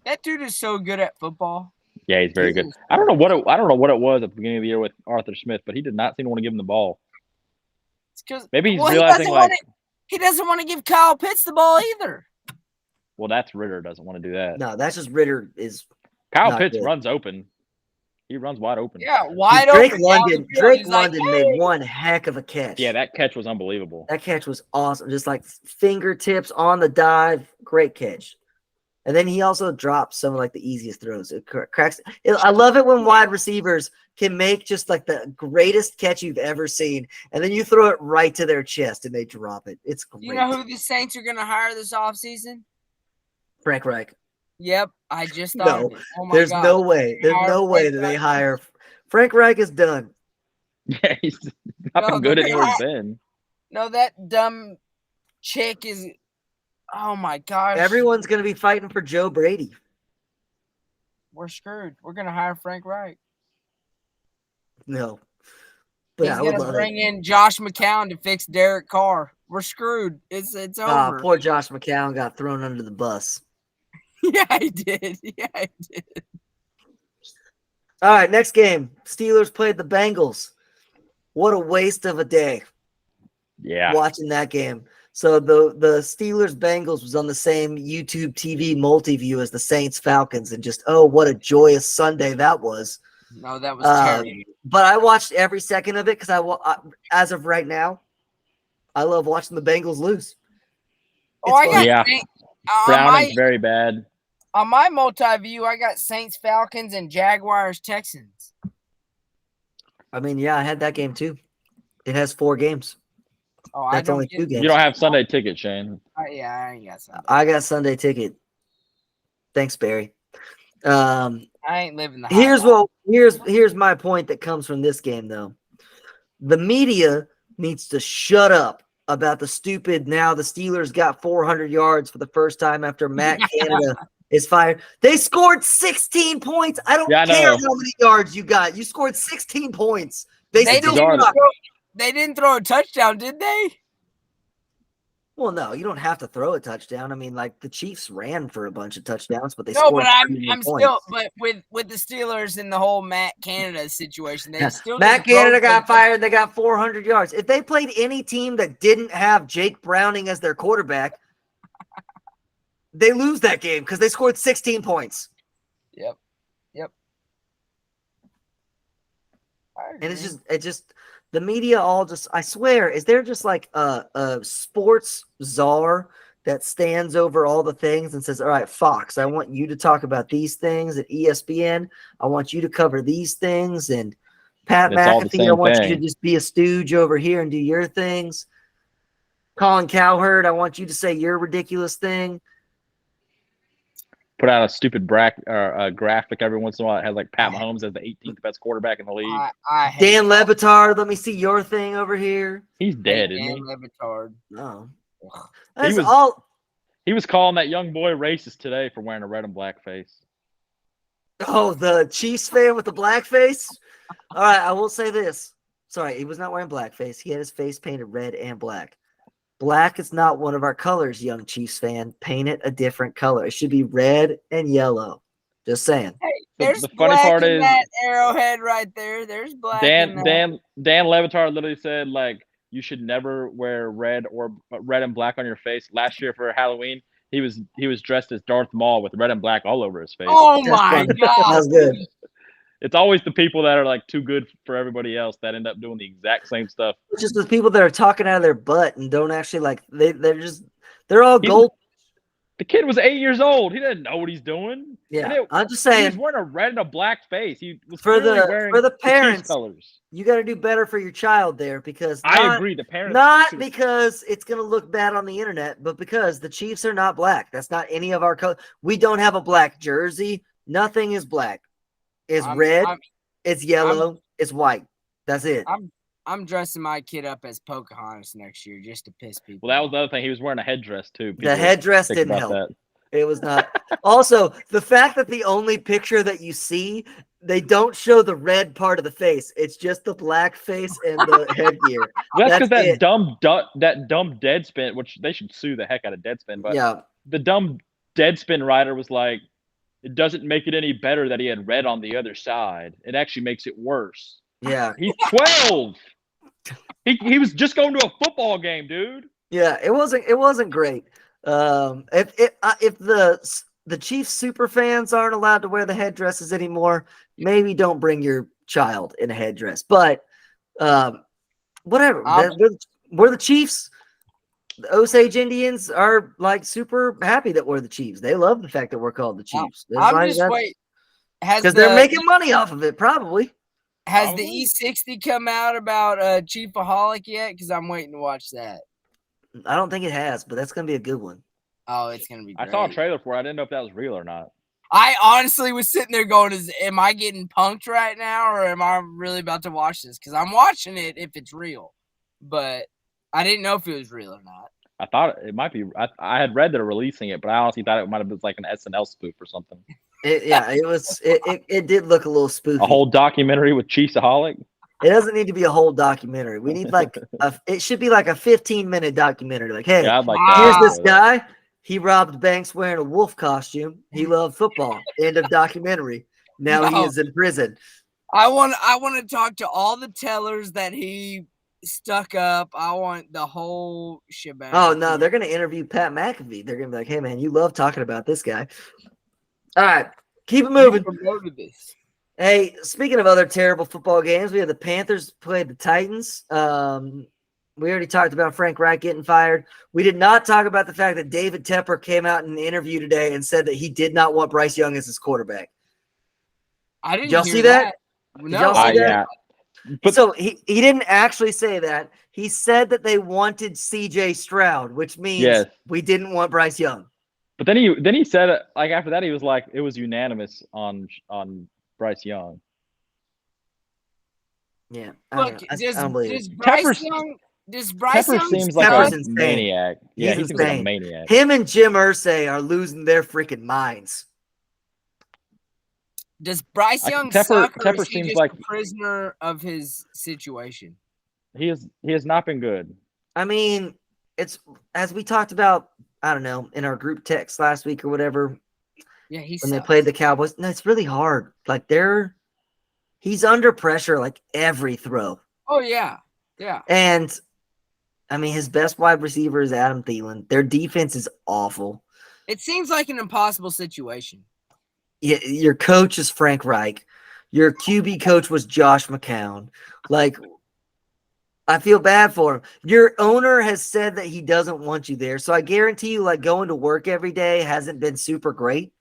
That dude is so good at football. Yeah, he's very good. I don't know what it was at the beginning of the year with Arthur Smith, but he did not seem to want to give him the ball. It's because maybe he's realizing he doesn't want to give Kyle Pitts the ball either. Well, that's Ritter doesn't want to do that. No, that's just Ritter is. Kyle Pitts runs open. He runs wide open. Yeah, wide open. Drake London made one heck of a catch. Yeah, that catch was unbelievable. That catch was awesome. Just like fingertips on the dive. Great catch. And then he also drops some of like the easiest throws. It cracks. I love it when wide receivers can make just like the greatest catch you've ever seen, and then you throw it right to their chest and they drop it. It's great. You know who the Saints are going to hire this offseason? Frank Reich. Yep, I just thought of it. Oh my there's God. no way. There's no way that they hire Frank Reich is done. Yeah, he's not been good anywhere he's been. No, that dumb chick is. Oh my gosh! Everyone's gonna be fighting for Joe Brady. We're screwed. We're gonna hire Frank Reich. No, but he's gonna bring in Josh McCown to fix Derek Carr. We're screwed. It's over. Poor Josh McCown got thrown under the bus. Yeah, he did. All right, next game. Steelers played the Bengals. What a waste of a day. Yeah. Watching that game. So the Steelers-Bengals was on the same YouTube TV multi-view as the Saints-Falcons, and just, what a joyous Sunday that was. No, that was terrible. But I watched every second of it because I as of right now, I love watching the Bengals lose. Browning's very bad. On my multi-view, I got Saints-Falcons and Jaguars-Texans. I mean, yeah, I had that game too. It has 4 games. Oh, that's only 2 games. You don't have Sunday ticket, Shane. I ain't got Sunday. I got Sunday ticket. Thanks, Barry. I ain't living the here's my point that comes from this game though. The media needs to shut up about the stupid. Now the Steelers got 400 yards for the first time after Matt Canada is fired. They scored 16 points. I don't care how many yards you got. You scored 16 points. They didn't throw a touchdown, did they? Well, no, you don't have to throw a touchdown. I mean, like the Chiefs ran for a bunch of touchdowns, but they scored. I'm still. But with the Steelers and the whole Matt Canada situation, they still. Matt Canada got fired. They got 400 yards. If they played any team that didn't have Jake Browning as their quarterback, they lose that game because they scored 16 points. Yep. And it just. The media all just, I swear, is there just like a sports czar that stands over all the things and says, all right, Fox, I want you to talk about these things. At ESPN, I want you to cover these things. And Pat McAfee, I want you to just be a stooge over here and do your things. Colin Cowherd, I want you to say your ridiculous thing. put out a stupid graphic every once in a while. It has like Pat Mahomes as the 18th best quarterback in the league. I hate Dan Levitard, let me see your thing over here. He's dead, isn't Dan he? Levitard. No. He was calling that young boy racist today for wearing a red and black face. Oh, the Chiefs fan with the black face? All right, I will say this. Sorry, he was not wearing blackface. He had his face painted red and black. Black is not one of our colors, young Chiefs fan. Paint it a different color. It should be red and yellow. Just saying. Hey, there's the funny black part in is that arrowhead right there. There's black in that. Dan Levitard literally said, like, you should never wear red and black on your face. Last year for Halloween, he was dressed as Darth Maul with red and black all over his face. Oh my god, that's good. It's always the people that are like too good for everybody else that end up doing the exact same stuff. It's just the people that are talking out of their butt and don't actually like they're all gold. The kid was 8 years old. He didn't know what he's doing. Yeah, I'm just saying. He was wearing a red and a black face. He was for wearing the parents. Colors. You got to do better for your child there because I agree. The parents not because it's going to look bad on the internet, but because the Chiefs are not black. That's not any of our colors. We don't have a black jersey. Nothing is black. It's red. It's yellow. It's white. That's it. I'm dressing my kid up as Pocahontas next year just to piss people. Well, that was the other thing. He was wearing a headdress too. The headdress didn't help. That. It was not. Also, the fact that the only picture that you see, they don't show the red part of the face. It's just the black face and the headgear. That's because that dumb Deadspin, which they should sue the heck out of Deadspin. But yeah, the dumb Deadspin writer was like, it doesn't make it any better that he had red on the other side. It actually makes it worse. Yeah. He's 12. He was just going to a football game, dude. Yeah, it wasn't great. If the Chiefs super fans aren't allowed to wear the headdresses anymore, maybe don't bring your child in a headdress. But whatever. We're the Chiefs. The Osage Indians are like super happy that we're the Chiefs. They love the fact that we're called the Chiefs. I'm just waiting. Because they're making money off of it, probably. Has the E60 come out about Chiefaholic yet? Because I'm waiting to watch that. I don't think it has, but that's going to be a good one. Oh, it's going to be great. I saw a trailer for it. I didn't know if that was real or not. I honestly was sitting there going, am I getting punked right now or am I really about to watch this? Because I'm watching it if it's real. But I didn't know if it was real or not. I thought it might be. I had read they're releasing it, but I honestly thought it might have been like an SNL spoof or something. It did look a little spooky. A whole documentary with Chiefsaholic. It doesn't need to be a whole documentary. We need it should be like a 15-minute documentary. Like, hey, here's this guy. He robbed banks wearing a wolf costume. He loved football. End of documentary. Now he is in prison. I want to talk to all the tellers that he stuck up. I want the whole shebang. Oh no, they're gonna interview Pat McAfee. They're gonna be like, hey man, you love talking about this guy. All right, keep it moving. Hey, speaking of other terrible football games, we had the Panthers played the Titans. We already talked about Frank Reich getting fired. We did not talk about the fact that David Tepper came out in an interview today and said that he did not want Bryce Young as his quarterback. I didn't. Did y'all see that? No. Did y'all see that? Yeah. But so he didn't actually say that. He said that they wanted CJ Stroud, which means we didn't want Bryce Young. But then he said, like, after that he was like, it was unanimous on Bryce Young. Yeah. Look, does Bryce Young seems like a maniac. Yeah, he seems like a maniac. Him and Jim Irsay are losing their freaking minds. Does Bryce Young suck, or is he just like a prisoner of his situation? He has not been good. I mean, it's as we talked about, I don't know, in our group text last week or whatever. Yeah, when they played the Cowboys. No, it's really hard. Like he's under pressure like every throw. Oh yeah. Yeah. And I mean, his best wide receiver is Adam Thielen. Their defense is awful. It seems like an impossible situation. Your coach is Frank Reich. Your QB coach was Josh McCown. Like, I feel bad for him. Your owner has said that he doesn't want you there. So I guarantee you, like, going to work every day hasn't been super great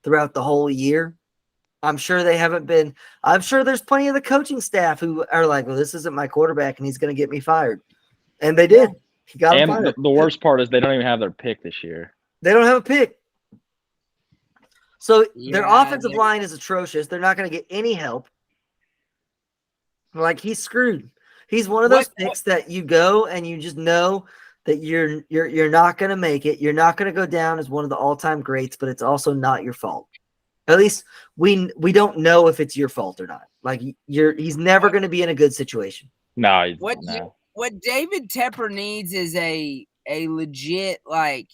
throughout the whole year. I'm sure they haven't been. I'm sure there's plenty of the coaching staff who are like, well, this isn't my quarterback and he's going to get me fired. And they did. He got him fired. The worst part is they don't even have their pick this year. They don't have a pick. So their Yeah, offensive line is atrocious. They're not going to get any help. Like, he's screwed. He's one of those picks that you go and you just know that you're not going to make it. You're not going to go down as one of the all-time greats, but it's also not your fault. At least we don't know if it's your fault or not. Like, he's never going to be in a good situation. No, what David Tepper needs is a legit, like,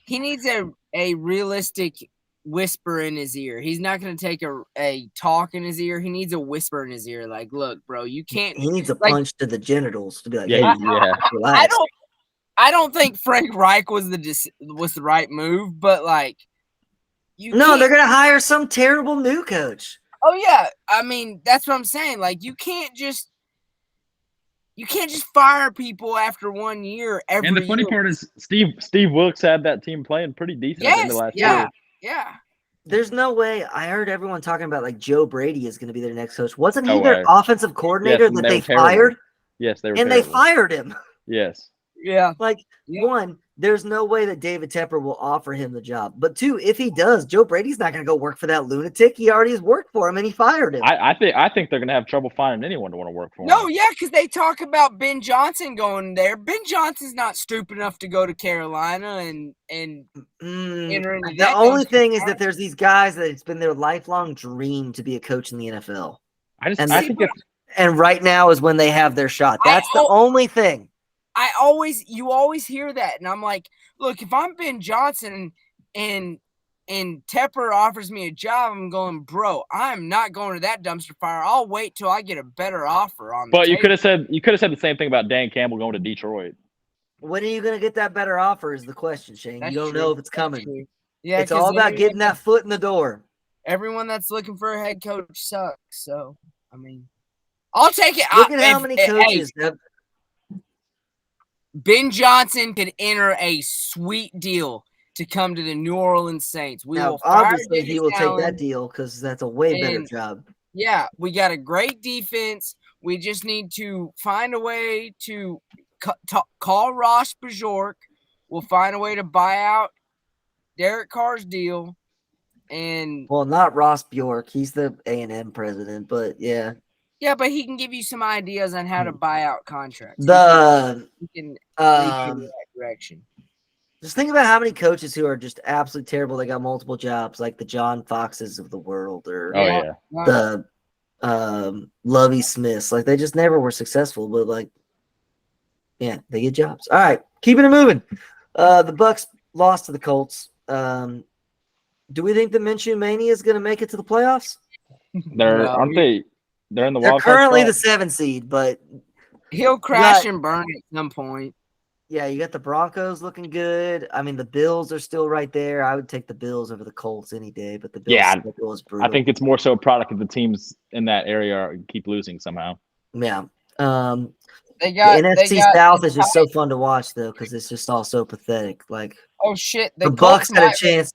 he needs a realistic whisper in his ear. He's not going to take a talk in his ear. He needs a whisper in his ear. Like, look, bro, you can't. He needs a punch to the genitals to be like, yeah, hey, relax. I don't think Frank Reich was the right move, but like, they're going to hire some terrible new coach. Oh yeah, I mean, that's what I'm saying. Like, you can't just fire people after 1 year. And the funny part is, Steve Wilkes had that team playing pretty decent at the end of last year. Yeah. There's no way. I heard everyone talking about like Joe Brady is going to be their next coach. Wasn't he their offensive coordinator that they fired? Yes, they were. And terrible. They fired him. Yes. Yeah. Like, one, there's no way that David Tepper will offer him the job. But two, if he does, Joe Brady's not going to go work for that lunatic. He already has worked for him, and he fired him. I think they're going to have trouble finding anyone to want to work for him. No, yeah, because they talk about Ben Johnson going there. Ben Johnson's not stupid enough to go to Carolina and enter into the only thing is that there's these guys that it's been their lifelong dream to be a coach in the NFL. I think and right now is when they have their shot. That's the only thing. You always hear that, and I'm like, look, if I'm Ben Johnson and Tepper offers me a job, I'm going, bro, I'm not going to that dumpster fire. I'll wait till I get a better offer on. But you could have said the same thing about Dan Campbell going to Detroit. When are you going to get that better offer? Is the question, Shane. You don't know if it's coming. Yeah, it's all about getting that foot in the door. Everyone that's looking for a head coach sucks. So I mean, I'll take it. Look at how many coaches. Ben Johnson could enter a sweet deal to come to the New Orleans Saints. Obviously, he will take that deal because that's a way better job. Yeah, we got a great defense. We just need to find a way to call Ross Bajork. We'll find a way to buy out Derek Carr's deal. Not Ross Bjork. He's the A&M president, but yeah. Yeah, but he can give you some ideas on how to buy out contracts. He can lead you in that direction. Just think about how many coaches who are just absolutely terrible. They got multiple jobs, like the John Foxes of the world, or the Lovie Smiths. Like, they just never were successful, but like, yeah, they get jobs. All right, keeping it moving. The Bucs lost to the Colts. Do we think the Minshew Mania is going to make it to the playoffs? Aren't they? They're in the They're currently the 7th seed, but he'll crash and burn at some point. Yeah, you got the Broncos looking good. I mean, the Bills are still right there. I would take the Bills over the Colts any day, but the Bills schedule is brutal. I think it's more so a product of the teams in that area keep losing somehow. Yeah. The NFC South is just so fun to watch, though, because it's just all so pathetic. Like, oh shit, the Bucs had a chance.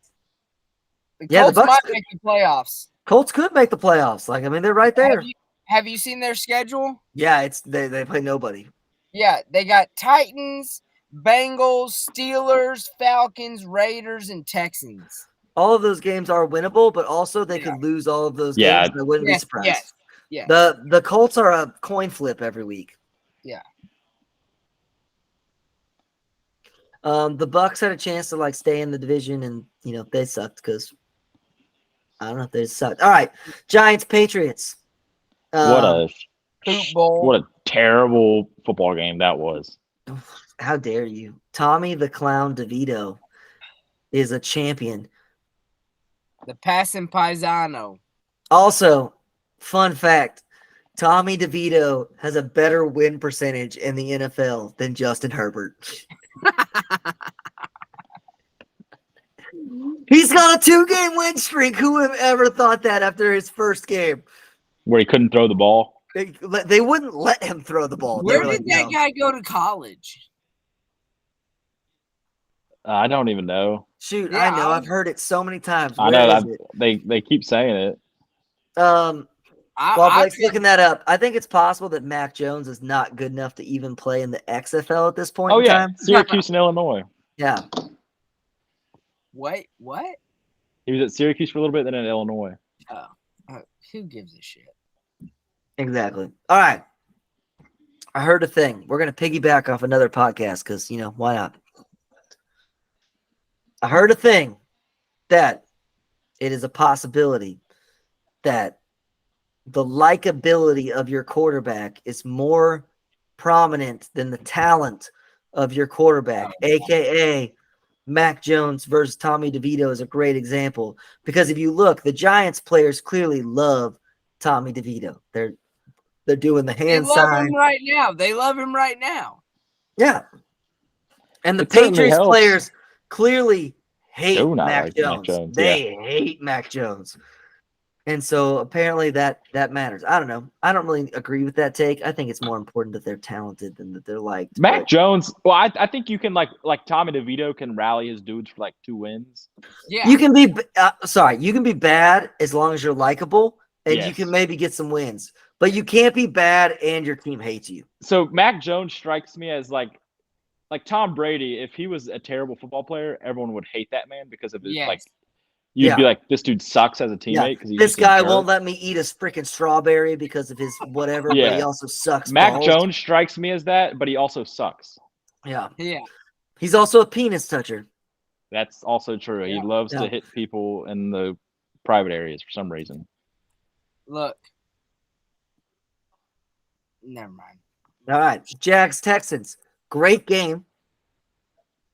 The Colts might make the playoffs. Colts could make the playoffs. Like, I mean, they're right there. Have you seen their schedule? Yeah, they play nobody. Yeah, they got Titans, Bengals, Steelers, Falcons, Raiders, and Texans. All of those games are winnable, but also they could lose all of those games. I wouldn't be surprised. Yes. The Colts are a coin flip every week. Yeah. The Bucs had a chance to like stay in the division, and they sucked because I don't know if they sucked. All right, Giants, Patriots. What a terrible football game that was. How dare you? Tommy the Clown DeVito is a champion. The passing paisano. Also, fun fact, Tommy DeVito has a better win percentage in the NFL than Justin Herbert. He's got a 2-game win streak. Who would have ever thought that after his first game? Where he couldn't throw the ball? They wouldn't let him throw the ball. Where did that guy go to college? I don't even know. Shoot, I know. I've heard it so many times. I know. They keep saying it. While Blake's looking that up, I think it's possible that Mac Jones is not good enough to even play in the XFL at this point in time. Syracuse and Illinois. Yeah. Wait, what? He was at Syracuse for a little bit, then at Illinois. Who gives a shit? Exactly. All right. I heard a thing. We're going to piggyback off another podcast because, why not? I heard a thing that it is a possibility that the likability of your quarterback is more prominent than the talent of your quarterback, a.k.a. Mac Jones versus Tommy DeVito is a great example. Because if you look, the Giants players clearly love Tommy DeVito. They're doing the hand They love sign. him right now. They love him right now. Yeah. And the It certainly Patriots helps. players clearly hate Do not Mac like Jones. Mac Jones, They hate Mac Jones. And so apparently that matters. I don't know. I don't really agree with that take. I think it's more important that they're talented than that they're liked. Mac Jones. Well, I think you can like Tommy DeVito can rally his dudes for like 2 wins. Yeah. You can be you can be bad as long as you're likable, and you Yes. can maybe get some wins. But you can't be bad and your team hates you. So Mac Jones strikes me as like Tom Brady. If he was a terrible football player, everyone would hate that man because of his Yes. You'd be like, this dude sucks as a teammate because This guy won't let me eat a freaking strawberry because of his whatever, but he also sucks. Mac balls. Jones strikes me as that, but he also sucks. Yeah. He's also a penis toucher. That's also true. Yeah. He loves to hit people in the private areas for some reason. Look. Never mind. All right. Jags Texans. Great game.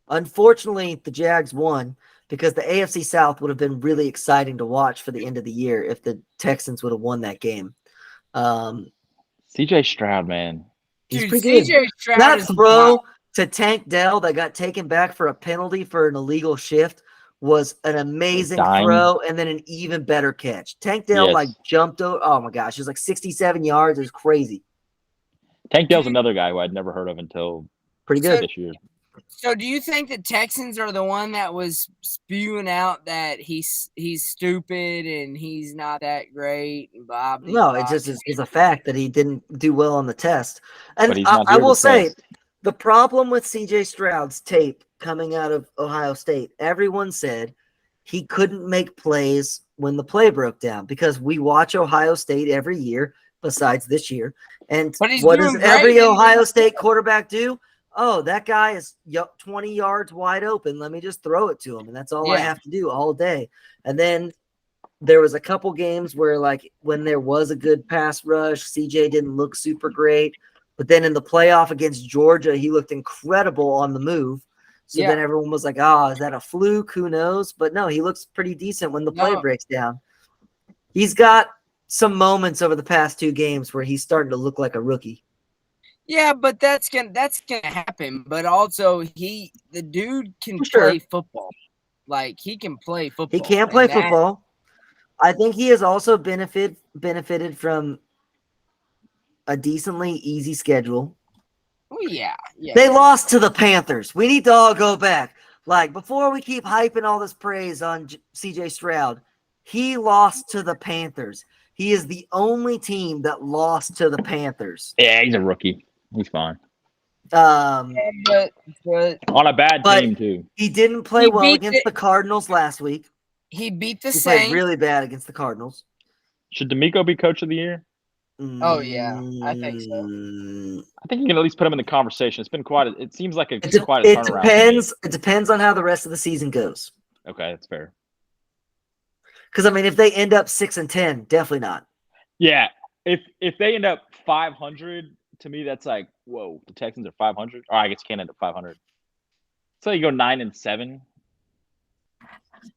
Unfortunately, the Jags won because the AFC South would have been really exciting to watch for the end of the year if the Texans would have won that game. CJ Stroud, man. He's pretty CJ good. Stroud That is throw wild. to Tank Dell that got taken back for a penalty for an illegal shift was an amazing throw and then an even better catch. Tank Dell jumped over. Oh my gosh, it was like 67 yards. It was crazy. Tank Dell's another guy who I'd never heard of until pretty good this year. So do you think the Texans are the one that was spewing out that he's stupid and he's not that great? Blah, blah, No, blah. it just is a fact that he didn't do well on the test. And But he's not I here will to say, test. the problem with CJ Stroud's tape coming out of Ohio State, everyone said he couldn't make plays when the play broke down because we watch Ohio State every year besides this year. And what does every Ohio State quarterback do? Oh, that guy is 20 yards wide open. Let me just throw it to him. And that's all I have to do all day. And then there was a couple games where, like, when there was a good pass rush, CJ didn't look super great. But then in the playoff against Georgia, he looked incredible on the move. So then everyone was like, oh, is that a fluke? Who knows? But no, he looks pretty decent when the play breaks down. He's got some moments over the past 2 games where he's starting to look like a rookie. Yeah, but that's gonna happen. But also, the dude can play football. Like, he can play football. He can play football. I think he has also benefited from a decently easy schedule. Oh yeah. They lost to the Panthers. We need to all go back. Like, before we keep hyping all this praise on CJ Stroud, he lost to the Panthers. He is the only team that lost to the Panthers. Yeah, he's a rookie. He's fine. But on a bad team too. He didn't play well against the Cardinals last week. He beat the Saints. Saints. Played really bad against the Cardinals. Should D'Amico be coach of the year? Oh yeah, I think so. I think you can at least put him in the conversation. It's been quite. It seems like quite a turnaround. It depends on how the rest of the season goes. Okay, that's fair. Because I mean, if they end up 6-10, definitely not. Yeah, if they end up 500, to me that's like, whoa, the Texans are 500. Or I guess can't end up 500. So you go 9-7.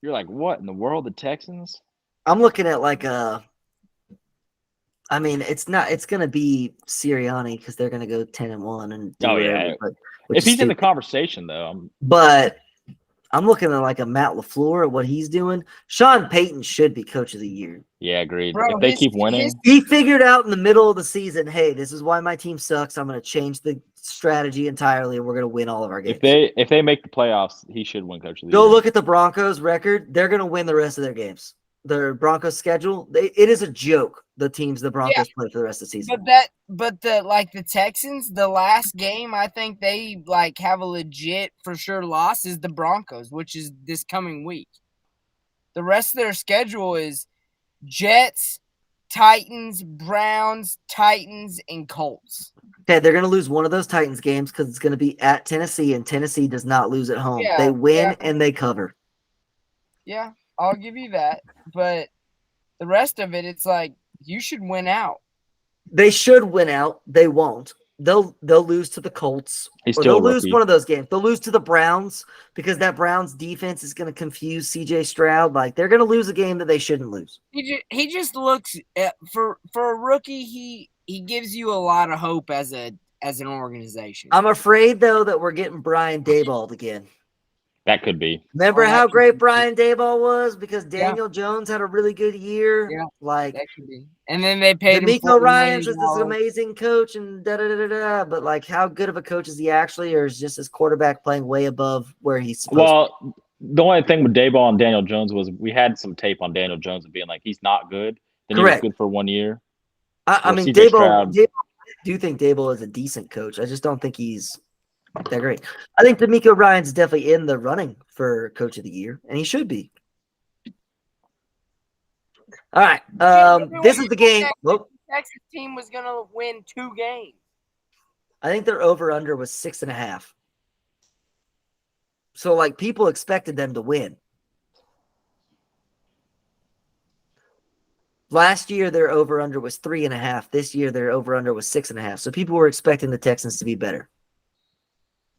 You're like, what in the world, the Texans? I'm looking at like a. I mean, it's going to be Sirianni because they're going to go 10-1 and do whatever, if he's in the conversation though, but I'm looking at like a Matt LaFleur at what he's doing. Sean Payton should be coach of the year. Yeah, agreed. Bro, if they keep winning, he figured out in the middle of the season, hey, this is why my team sucks. I'm going to change the strategy entirely, and we're going to win all of our games. If they make the playoffs, he should win coach of the year. Go look at the Broncos record. They're going to win the rest of their games. The Broncos schedule, it is a joke. The teams the Broncos play for the rest of the season. But the Texans, the last game I think they like have a legit for sure loss is the Broncos, which is this coming week. the rest of their schedule is Jets, Titans, Browns, Titans, and Colts. Okay, they're going to lose one of those Titans games because it's going to be at Tennessee, and Tennessee does not lose at home. Yeah, they win yeah. and they cover. Yeah, I'll give you that. But the rest of it, it's like you should win out. They should win out. They won't. They'll lose to the Colts. He's Or still they'll a lose rookie. one of those games. They'll lose to the Browns because that Browns defense is going to confuse CJ Stroud. Like, they're going to lose a game that they shouldn't lose. He just looks for a rookie. He gives you a lot of hope as an organization. I'm afraid though that we're getting Brian Daboll again. That could be. Remember that how could great be. Brian Daboll was because Daniel Jones had a really good year. Yeah, like that could be. And then they paid him D'Amico $40 Ryans is million. this amazing coach and da-da-da-da-da, but like how good of a coach is he actually, or is just his quarterback playing way above where he's supposed to be? The only thing with Dayball and Daniel Jones was we had some tape on Daniel Jones of being like he's not good. Then Correct. he was good for 1 year. I mean, CJ Daboll, Stroud- I do think Daboll is a decent coach. I just don't think he's that great. I think D'Amico Ryans is definitely in the running for Coach of the Year, and he should be. All right. This is the game. The Texas team was going to win 2 games. I think their over-under was 6.5. So, like, people expected them to win. Last year, their over-under was 3.5. This year, their over-under was 6.5. So people were expecting the Texans to be better.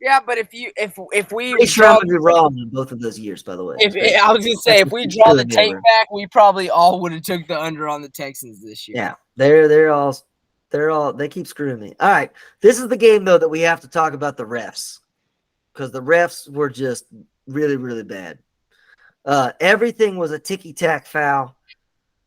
Yeah, but if we Pretty sure I'm gonna be wrong in both of those years, by the way. I was gonna say if we draw the tape back, we probably all would have took the under on the Texans this year. Yeah, they keep screwing me. All right, this is the game though that we have to talk about the refs because the refs were just really, really bad. Everything was a ticky-tack foul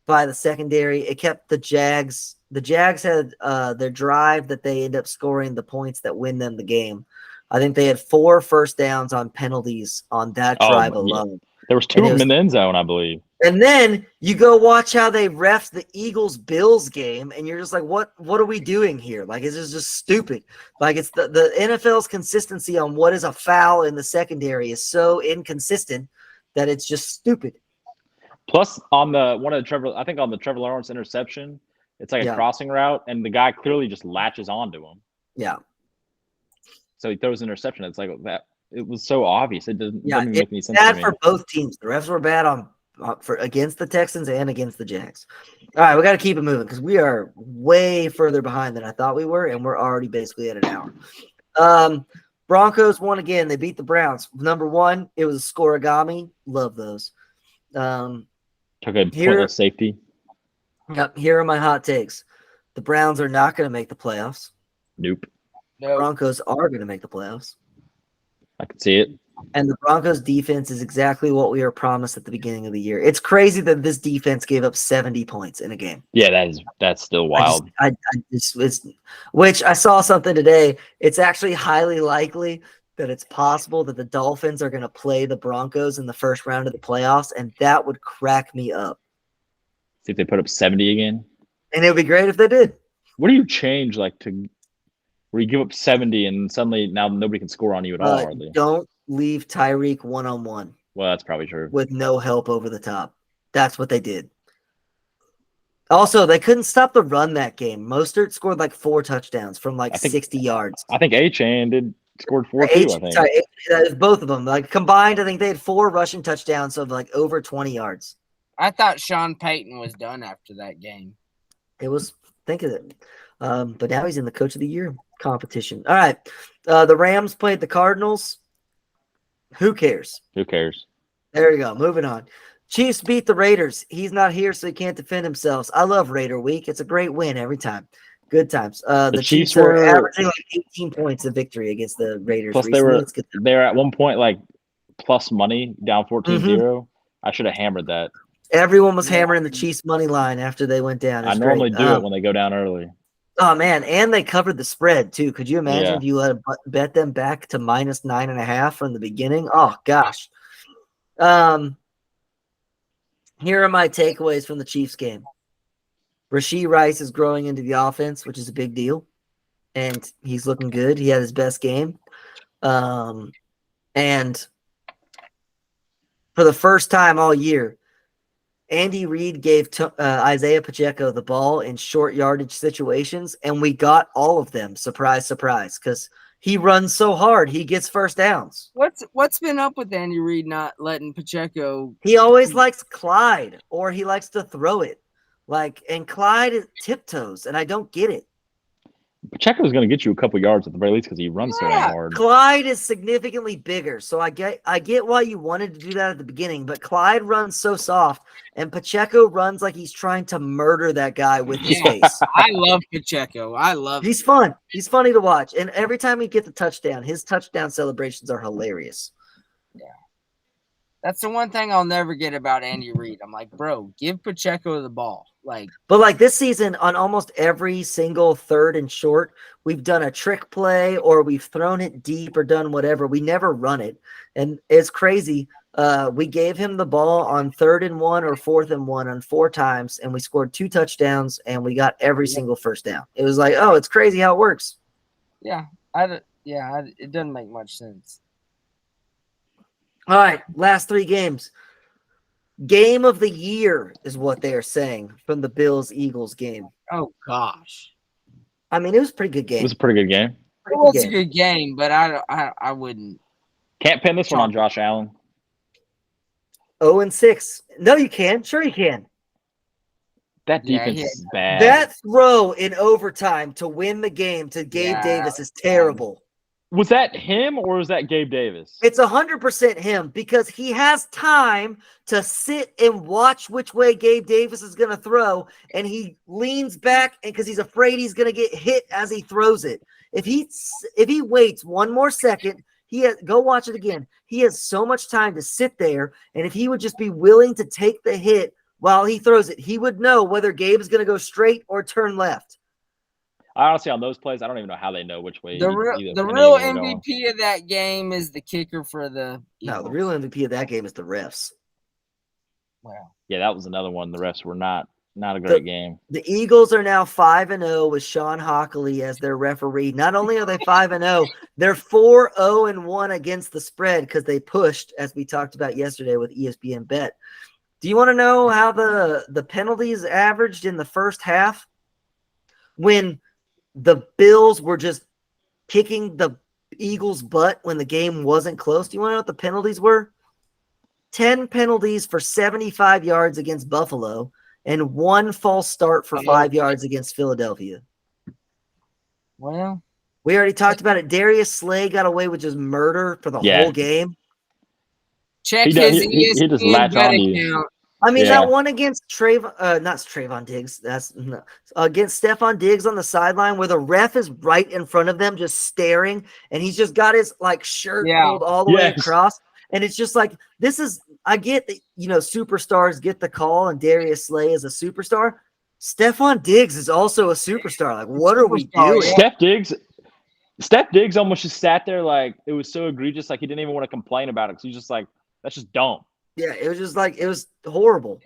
by the secondary. It kept the Jags. The Jags had their drive that they end up scoring the points that win them the game. I think they had 4 first downs on penalties on that drive alone. There was 2 of them in the end zone, I believe. And then you go watch how they refs the Eagles-Bills game, and you're just like, what are we doing here? Like, this is just stupid. Like, it's the NFL's consistency on what is a foul in the secondary is so inconsistent that it's just stupid. Plus, on the Trevor Lawrence interception, it's like a crossing route, and the guy clearly just latches onto him. Yeah. So he throws an interception. It's like that. It was so obvious. It doesn't make any sense. Bad for both teams. The refs were bad against the Texans and against the Jags. All right, we got to keep it moving because we are way further behind than I thought we were, and we're already basically at an hour. Broncos won again. They beat the Browns. Number 1, it was a scoregami. Love those. Took a pointless safety. Yep. Here are my hot takes. The Browns are not going to make the playoffs. Nope. No. Broncos are going to make the playoffs. I can see it. And the Broncos defense is exactly what we were promised at the beginning of the year. It's crazy that this defense gave up 70 points in a game. Yeah, that's still wild. Which I saw something today. It's actually highly likely that it's possible that the Dolphins are going to play the Broncos in the first round of the playoffs, and that would crack me up. See if they put up 70 again. And it would be great if they did. What do you change where you give up 70 and suddenly now nobody can score on you at all, hardly? Don't leave Tyreek one-on-one. Well, that's probably true. With no help over the top. That's what they did. Also, they couldn't stop the run that game. Mostert scored 4 touchdowns from 60 yards. I think A-Chan scored 4 too, I think. Sorry, both of them. Combined, I think they had 4 rushing touchdowns of over 20 yards. I thought Sean Payton was done after that game. It was, think of it. But now he's in the Coach of the Year competition. All right. The Rams played the Cardinals. Who cares? Who cares? There you go. Moving on. Chiefs beat the Raiders. He's not here, so he can't defend himself. I love Raider Week. It's a great win every time. Good times. The Chiefs were averaging 18 points of victory against the Raiders. Plus, they were at one point plus money, down 14-0. I should have hammered that. Everyone was hammering the Chiefs money line after they went down. I normally do it when they go down early. Oh, man. And they covered the spread, too. Could you imagine if you bet them back to minus 9.5 from the beginning? Oh, gosh. Here are my takeaways from the Chiefs game. Rashee Rice is growing into the offense, which is a big deal. And he's looking good. He had his best game. And for the first time all year, Andy Reid gave Isaiah Pacheco the ball in short yardage situations, and we got all of them. Surprise, surprise, because he runs so hard, he gets first downs. What's been up with Andy Reid not letting Pacheco? He always likes Clyde, or he likes to throw it. And Clyde tiptoes, and I don't get it. Pacheco's going to get you a couple yards at the very least because he runs so damn hard. Clyde is significantly bigger, so I get why you wanted to do that at the beginning, but Clyde runs so soft, and Pacheco runs like he's trying to murder that guy with his face. I love Pacheco. He's fun. He's funny to watch, and every time he gets a touchdown, his touchdown celebrations are hilarious. Yeah. That's the one thing I'll never get about Andy Reid. I'm like, bro, give Pacheco the ball. But this season, on almost every single third and short, we've done a trick play or we've thrown it deep or done whatever. We never run it. And it's crazy. We gave him the ball on 3rd and 1 or 4th and 1 on 4 times, and we scored 2 touchdowns, and we got every single first down. It was like, oh, it's crazy how it works. Yeah. It doesn't make much sense. All right, last 3 games. Game of the year is what they are saying from the Bills-Eagles game. Oh, gosh. I mean, it was a pretty good game. It was a pretty good game. It was a good game, but I wouldn't. Can't pin this one on Josh Allen. 0-6. No, you can. Sure you can. That defense is bad. That throw in overtime to win the game to Gabe Davis is terrible. Was that him or was that Gabe Davis? It's 100% him because he has time to sit and watch which way Gabe Davis is going to throw, and he leans back because he's afraid he's going to get hit as he throws it. If he waits one more second, go watch it again. He has so much time to sit there, and if he would just be willing to take the hit while he throws it, he would know whether Gabe is going to go straight or turn left. Honestly, on those plays, I don't even know how they know which way. The real MVP of that game is the kicker for the Eagles. No, the real MVP of that game is the refs. Wow. Yeah, that was another one. The refs were not a great game. The Eagles are now 5-0 with Sean Hockley as their referee. Not only are they 5-0, they're 4-0-1 against the spread because they pushed, as we talked about yesterday with ESPN Bet. Do you want to know how the penalties averaged in the first half? When the Bills were just kicking the Eagles' butt when the game wasn't close. Do you want to know what the penalties were? 10 penalties for 75 yards against Buffalo and 1 false start for 5 yards against Philadelphia. Well, we already talked about it. Darius Slay got away with just murder for the whole game. Check his he just latched on to you. I mean, that one against not Trayvon Diggs. That's against Stephon Diggs on the sideline where the ref is right in front of them just staring, and he's just got his shirt pulled all the way across. And it's just like, I get that, superstars get the call and Darius Slay is a superstar. Stephon Diggs is also a superstar. Like, what are we doing? Steph Diggs almost just sat there like it was so egregious, like he didn't even want to complain about it. So he's just like, that's just dumb. Yeah, it was just it was horrible.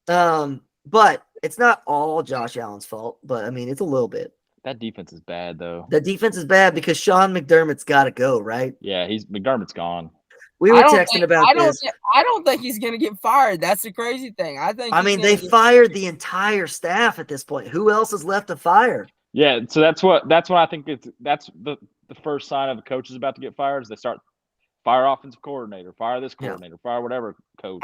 But it's not all Josh Allen's fault, but I mean, it's a little bit. That defense is bad, though. The defense is bad because Sean McDermott's got to go, right? Yeah, McDermott's gone. We were texting about this. I don't think he's going to get fired. That's the crazy thing. They fired the entire staff at this point. Who else is left to fire? Yeah, so that's what I think that's the first sign of a coach is about to get fired is they start fire offensive coordinator, fire this coordinator, fire whatever coach.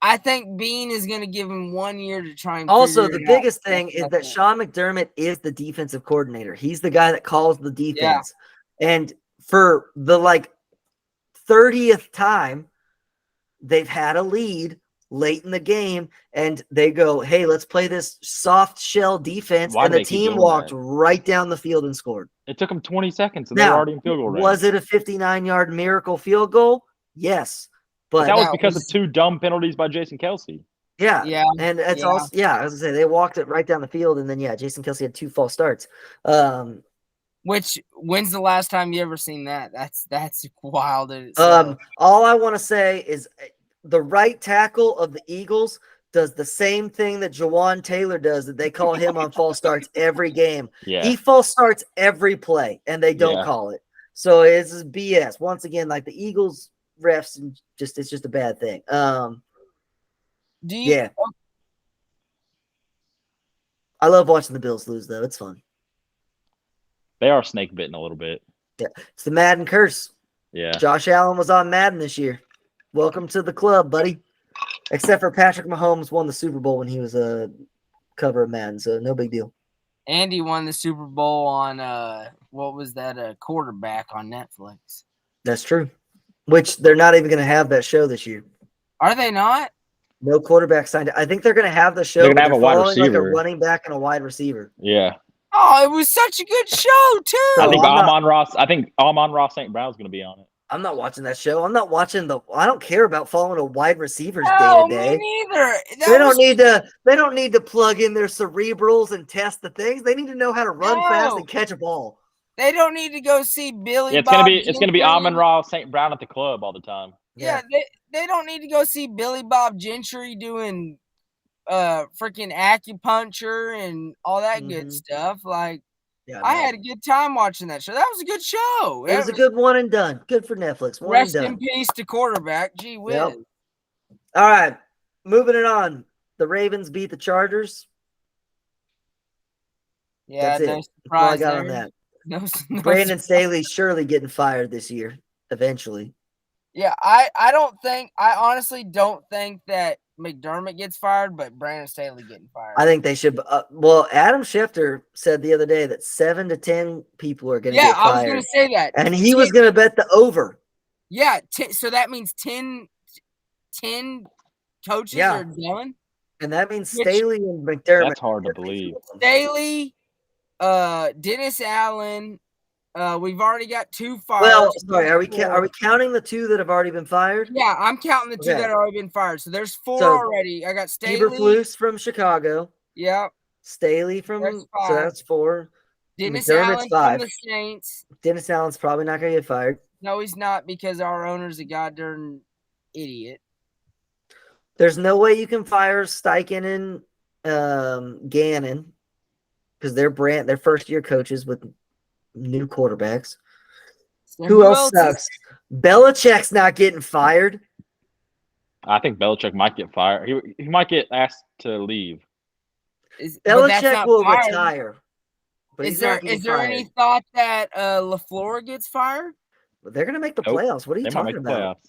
I think Bean is going to give him 1 year to try and. Also, the biggest thing is that Sean McDermott is the defensive coordinator. He's the guy that calls the defense, and for the 30th time, they've had a lead late in the game, and they go, "Hey, let's play this soft shell defense," and the team walked right down the field and scored. It took them 20 seconds, and they were already in field goal range. Was it a 59-yard miracle field goal? Yes. But that was because of 2 dumb penalties by Jason Kelce. Yeah. And it's also, as I say, they walked it right down the field, and then, Jason Kelce had 2 false starts. When's the last time you ever seen that? That's wild. All I want to say is the right tackle of the Eagles does the same thing that Jawan Taylor does, that they call him on false starts every game. Yeah. He false starts every play, and they don't call it. So it's just BS. Once again, the Eagles refs, it's just a bad thing. Do you? Yeah. I love watching the Bills lose, though. It's fun. They are snake bitten a little bit. Yeah. It's the Madden curse. Yeah. Josh Allen was on Madden this year. Welcome to the club, buddy. Except for Patrick Mahomes won the Super Bowl when he was a cover of Madden, so no big deal. Andy won the Super Bowl on what was that? Quarterback on Netflix. That's true. Which they're not even going to have that show this year. Are they not? No quarterback signed. I think they're going to have the show. They're gonna have a wide following like a receiver. running back and a wide receiver. Yeah. Oh, it was such a good show too. I think I'm not- Amon-Ra St. Brown's going to be on it. I'm not watching that show. I'm not watching I don't care about following a wide receiver's No, day to me day. neither. They don't need to plug in their cerebrals and test the things. They need to know how to run fast No. and catch a ball. They don't need to go see Billy. Yeah, it's Bob gonna be Gentry. Amon-Ra St. Brown at the club all the time. Yeah, they don't need to go see Billy Bob Gentry doing freaking acupuncture and all that good stuff. Like, Yeah, I had a good time watching that show. That was a good show. It was a good one and done. Good for Netflix. One Rest and done. in peace to quarterback. Gee whiz. Yep. All right, moving it on. The Ravens beat the Chargers. Yeah, That's it. no That's all I surprise got there. on that. No Brandon surprise. Staley surely getting fired this year, eventually. Yeah, I honestly don't think that McDermott gets fired, but Brandon Staley getting fired. I think they should. Well, Adam Schefter said the other day that 7 to 10 people are going to get fired. I was going to say that. And he was going to bet the over. Yeah, so that means 10 coaches are done. And that means Staley and McDermott. That's hard to believe. Staley, Dennis Allen, we've already got 2 fired. Well, sorry, are we counting the 2 that have already been fired? Yeah, I'm counting the 2 that have already been fired. So there's 4 already. I got Staley. Eberflus from Chicago. Yep. Staley from so that's 4. Dennis McDermott's Allen 5. from the Saints. Dennis Allen's probably not going to get fired. No, he's not, because our owner's a goddamn idiot. There's no way you can fire Steichen and Gannon because they're first year coaches with new quarterbacks. So who else sucks? Belichick's not getting fired. I think Belichick might get fired. He might get asked to leave. Belichick will retire. But is there any thought that LaFleur gets fired? But they're going to make the playoffs. What are you talking about?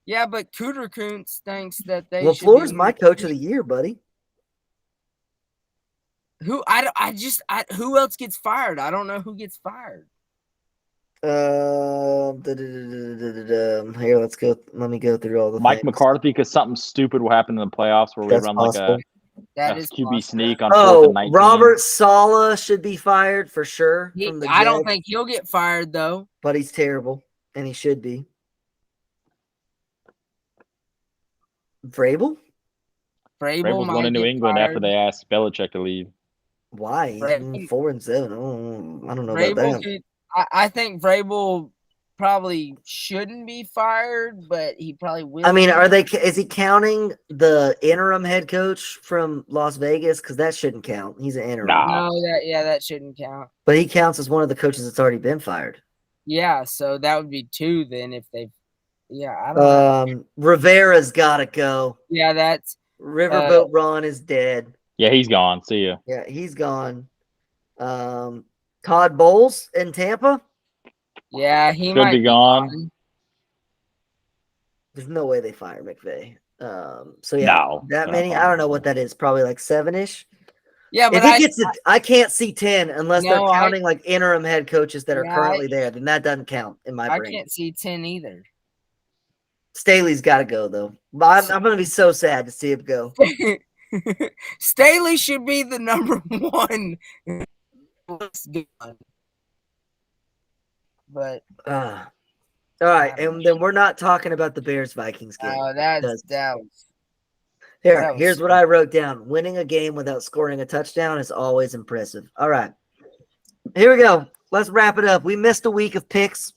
Yeah, but Cooter Kuntz thinks that they LaFleur's my coach of the year, buddy. Who who else gets fired? I don't know who gets fired. Here, let's go. Let me go through all the Mike things. McCarthy, because something stupid will happen in the playoffs where we run possible. like that a is QB possible. sneak on 4th and 19. Robert Saleh should be fired for sure. I don't think he'll get fired though. But he's terrible, and he should be. Vrabel Vrabel's going to New England after they asked Belichick to leave. Why? He's 4-7. Oh, I don't know about that. I think Vrabel probably shouldn't be fired, but he probably will. I mean, is he counting the interim head coach from Las Vegas? Because that shouldn't count. He's an interim. Nah. No, that shouldn't count. But he counts as one of the coaches that's already been fired. Yeah, so that would be 2 then if they. Yeah, I don't know. Rivera's got to go. Yeah, that's Riverboat Ron is dead. Yeah, he's gone. See ya. Yeah, he's gone. Todd Bowles in Tampa. Yeah, he Should might be gone. There's no way they fire McVay. So yeah, that many. I don't know what that is. Probably like 7-ish. Yeah, but if he gets it, I can't see 10 unless they're counting like interim head coaches that are currently there. Then that doesn't count in my brain. I can't see 10 either. Staley's got to go though. I'm going to be so sad to see him go. Staley should be the number 1. But all right, and then we're not talking about the Bears-Vikings game. Oh, that was. Here's what I wrote down. Winning a game without scoring a touchdown is always impressive. All right. Here we go. Let's wrap it up. We missed a week of picks.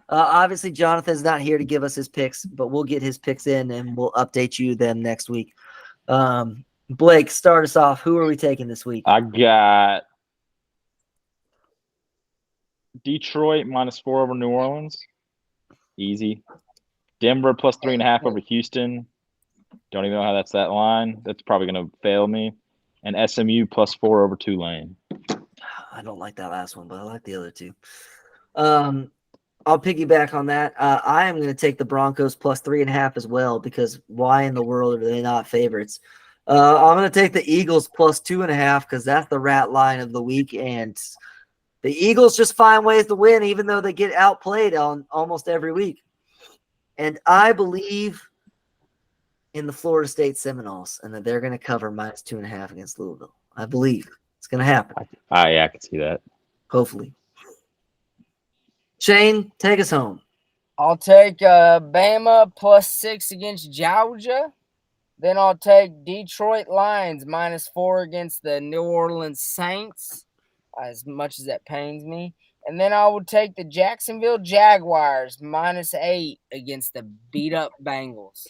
Obviously, Jonathan's not here to give us his picks, but we'll get his picks in and we'll update you them next week. Blake, start us off. Who are we taking this week? I got Detroit -4 over New Orleans. Easy. Denver plus 3.5 over Houston. Don't even know how that's that line. That's probably going to fail me. And SMU plus 4 over Tulane. I don't like that last one, but I like the other two. I'll piggyback on that. I am going to take the Broncos plus 3.5 as well, because why in the world are they not favorites? I'm going to take the Eagles plus 2.5 because that's the rat line of the week, and the Eagles just find ways to win even though they get outplayed on almost every week. And I believe in the Florida State Seminoles and that they're going to cover minus 2.5 against Louisville. I believe it's going to happen. Yeah, I can see that. Hopefully. Shane, take us home. I'll take Bama plus 6 against Georgia. Then I'll take Detroit Lions minus 4 against the New Orleans Saints, as much as that pains me. And then I will take the Jacksonville Jaguars minus 8 against the beat-up Bengals.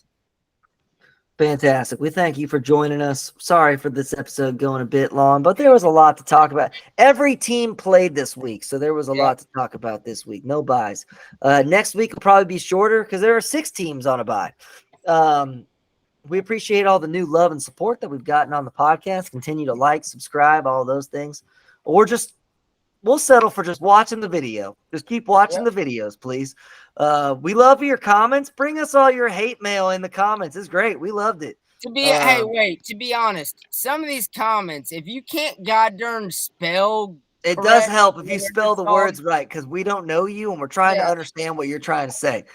Fantastic. We thank you for joining us. Sorry for this episode going a bit long, but there was a lot to talk about. Every team played this week, so there was a lot to talk about this week. No buys. Next week will probably be shorter because there are 6 teams on a bye. We appreciate all the new love and support that we've gotten on the podcast. Continue to like, subscribe, all those things. Or we'll settle for just watching the video. Just keep watching the videos, please. We love your comments. Bring us all your hate mail in the comments. It's great. We loved it. To be honest, some of these comments, if you can't goddamn spell, it does help if you spell the words right, because we don't know you and we're trying to understand what you're trying to say.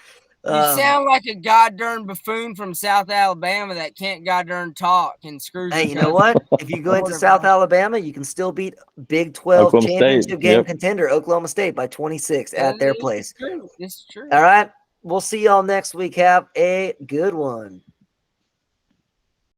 You sound like a goddamn buffoon from South Alabama that can't goddamn talk and screws. Hey, you know what? If you go into South Alabama, you can still beat Big 12 Oklahoma championship State. game contender Oklahoma State by 26 at their place. This is true. All right. We'll see y'all next week. Have a good one.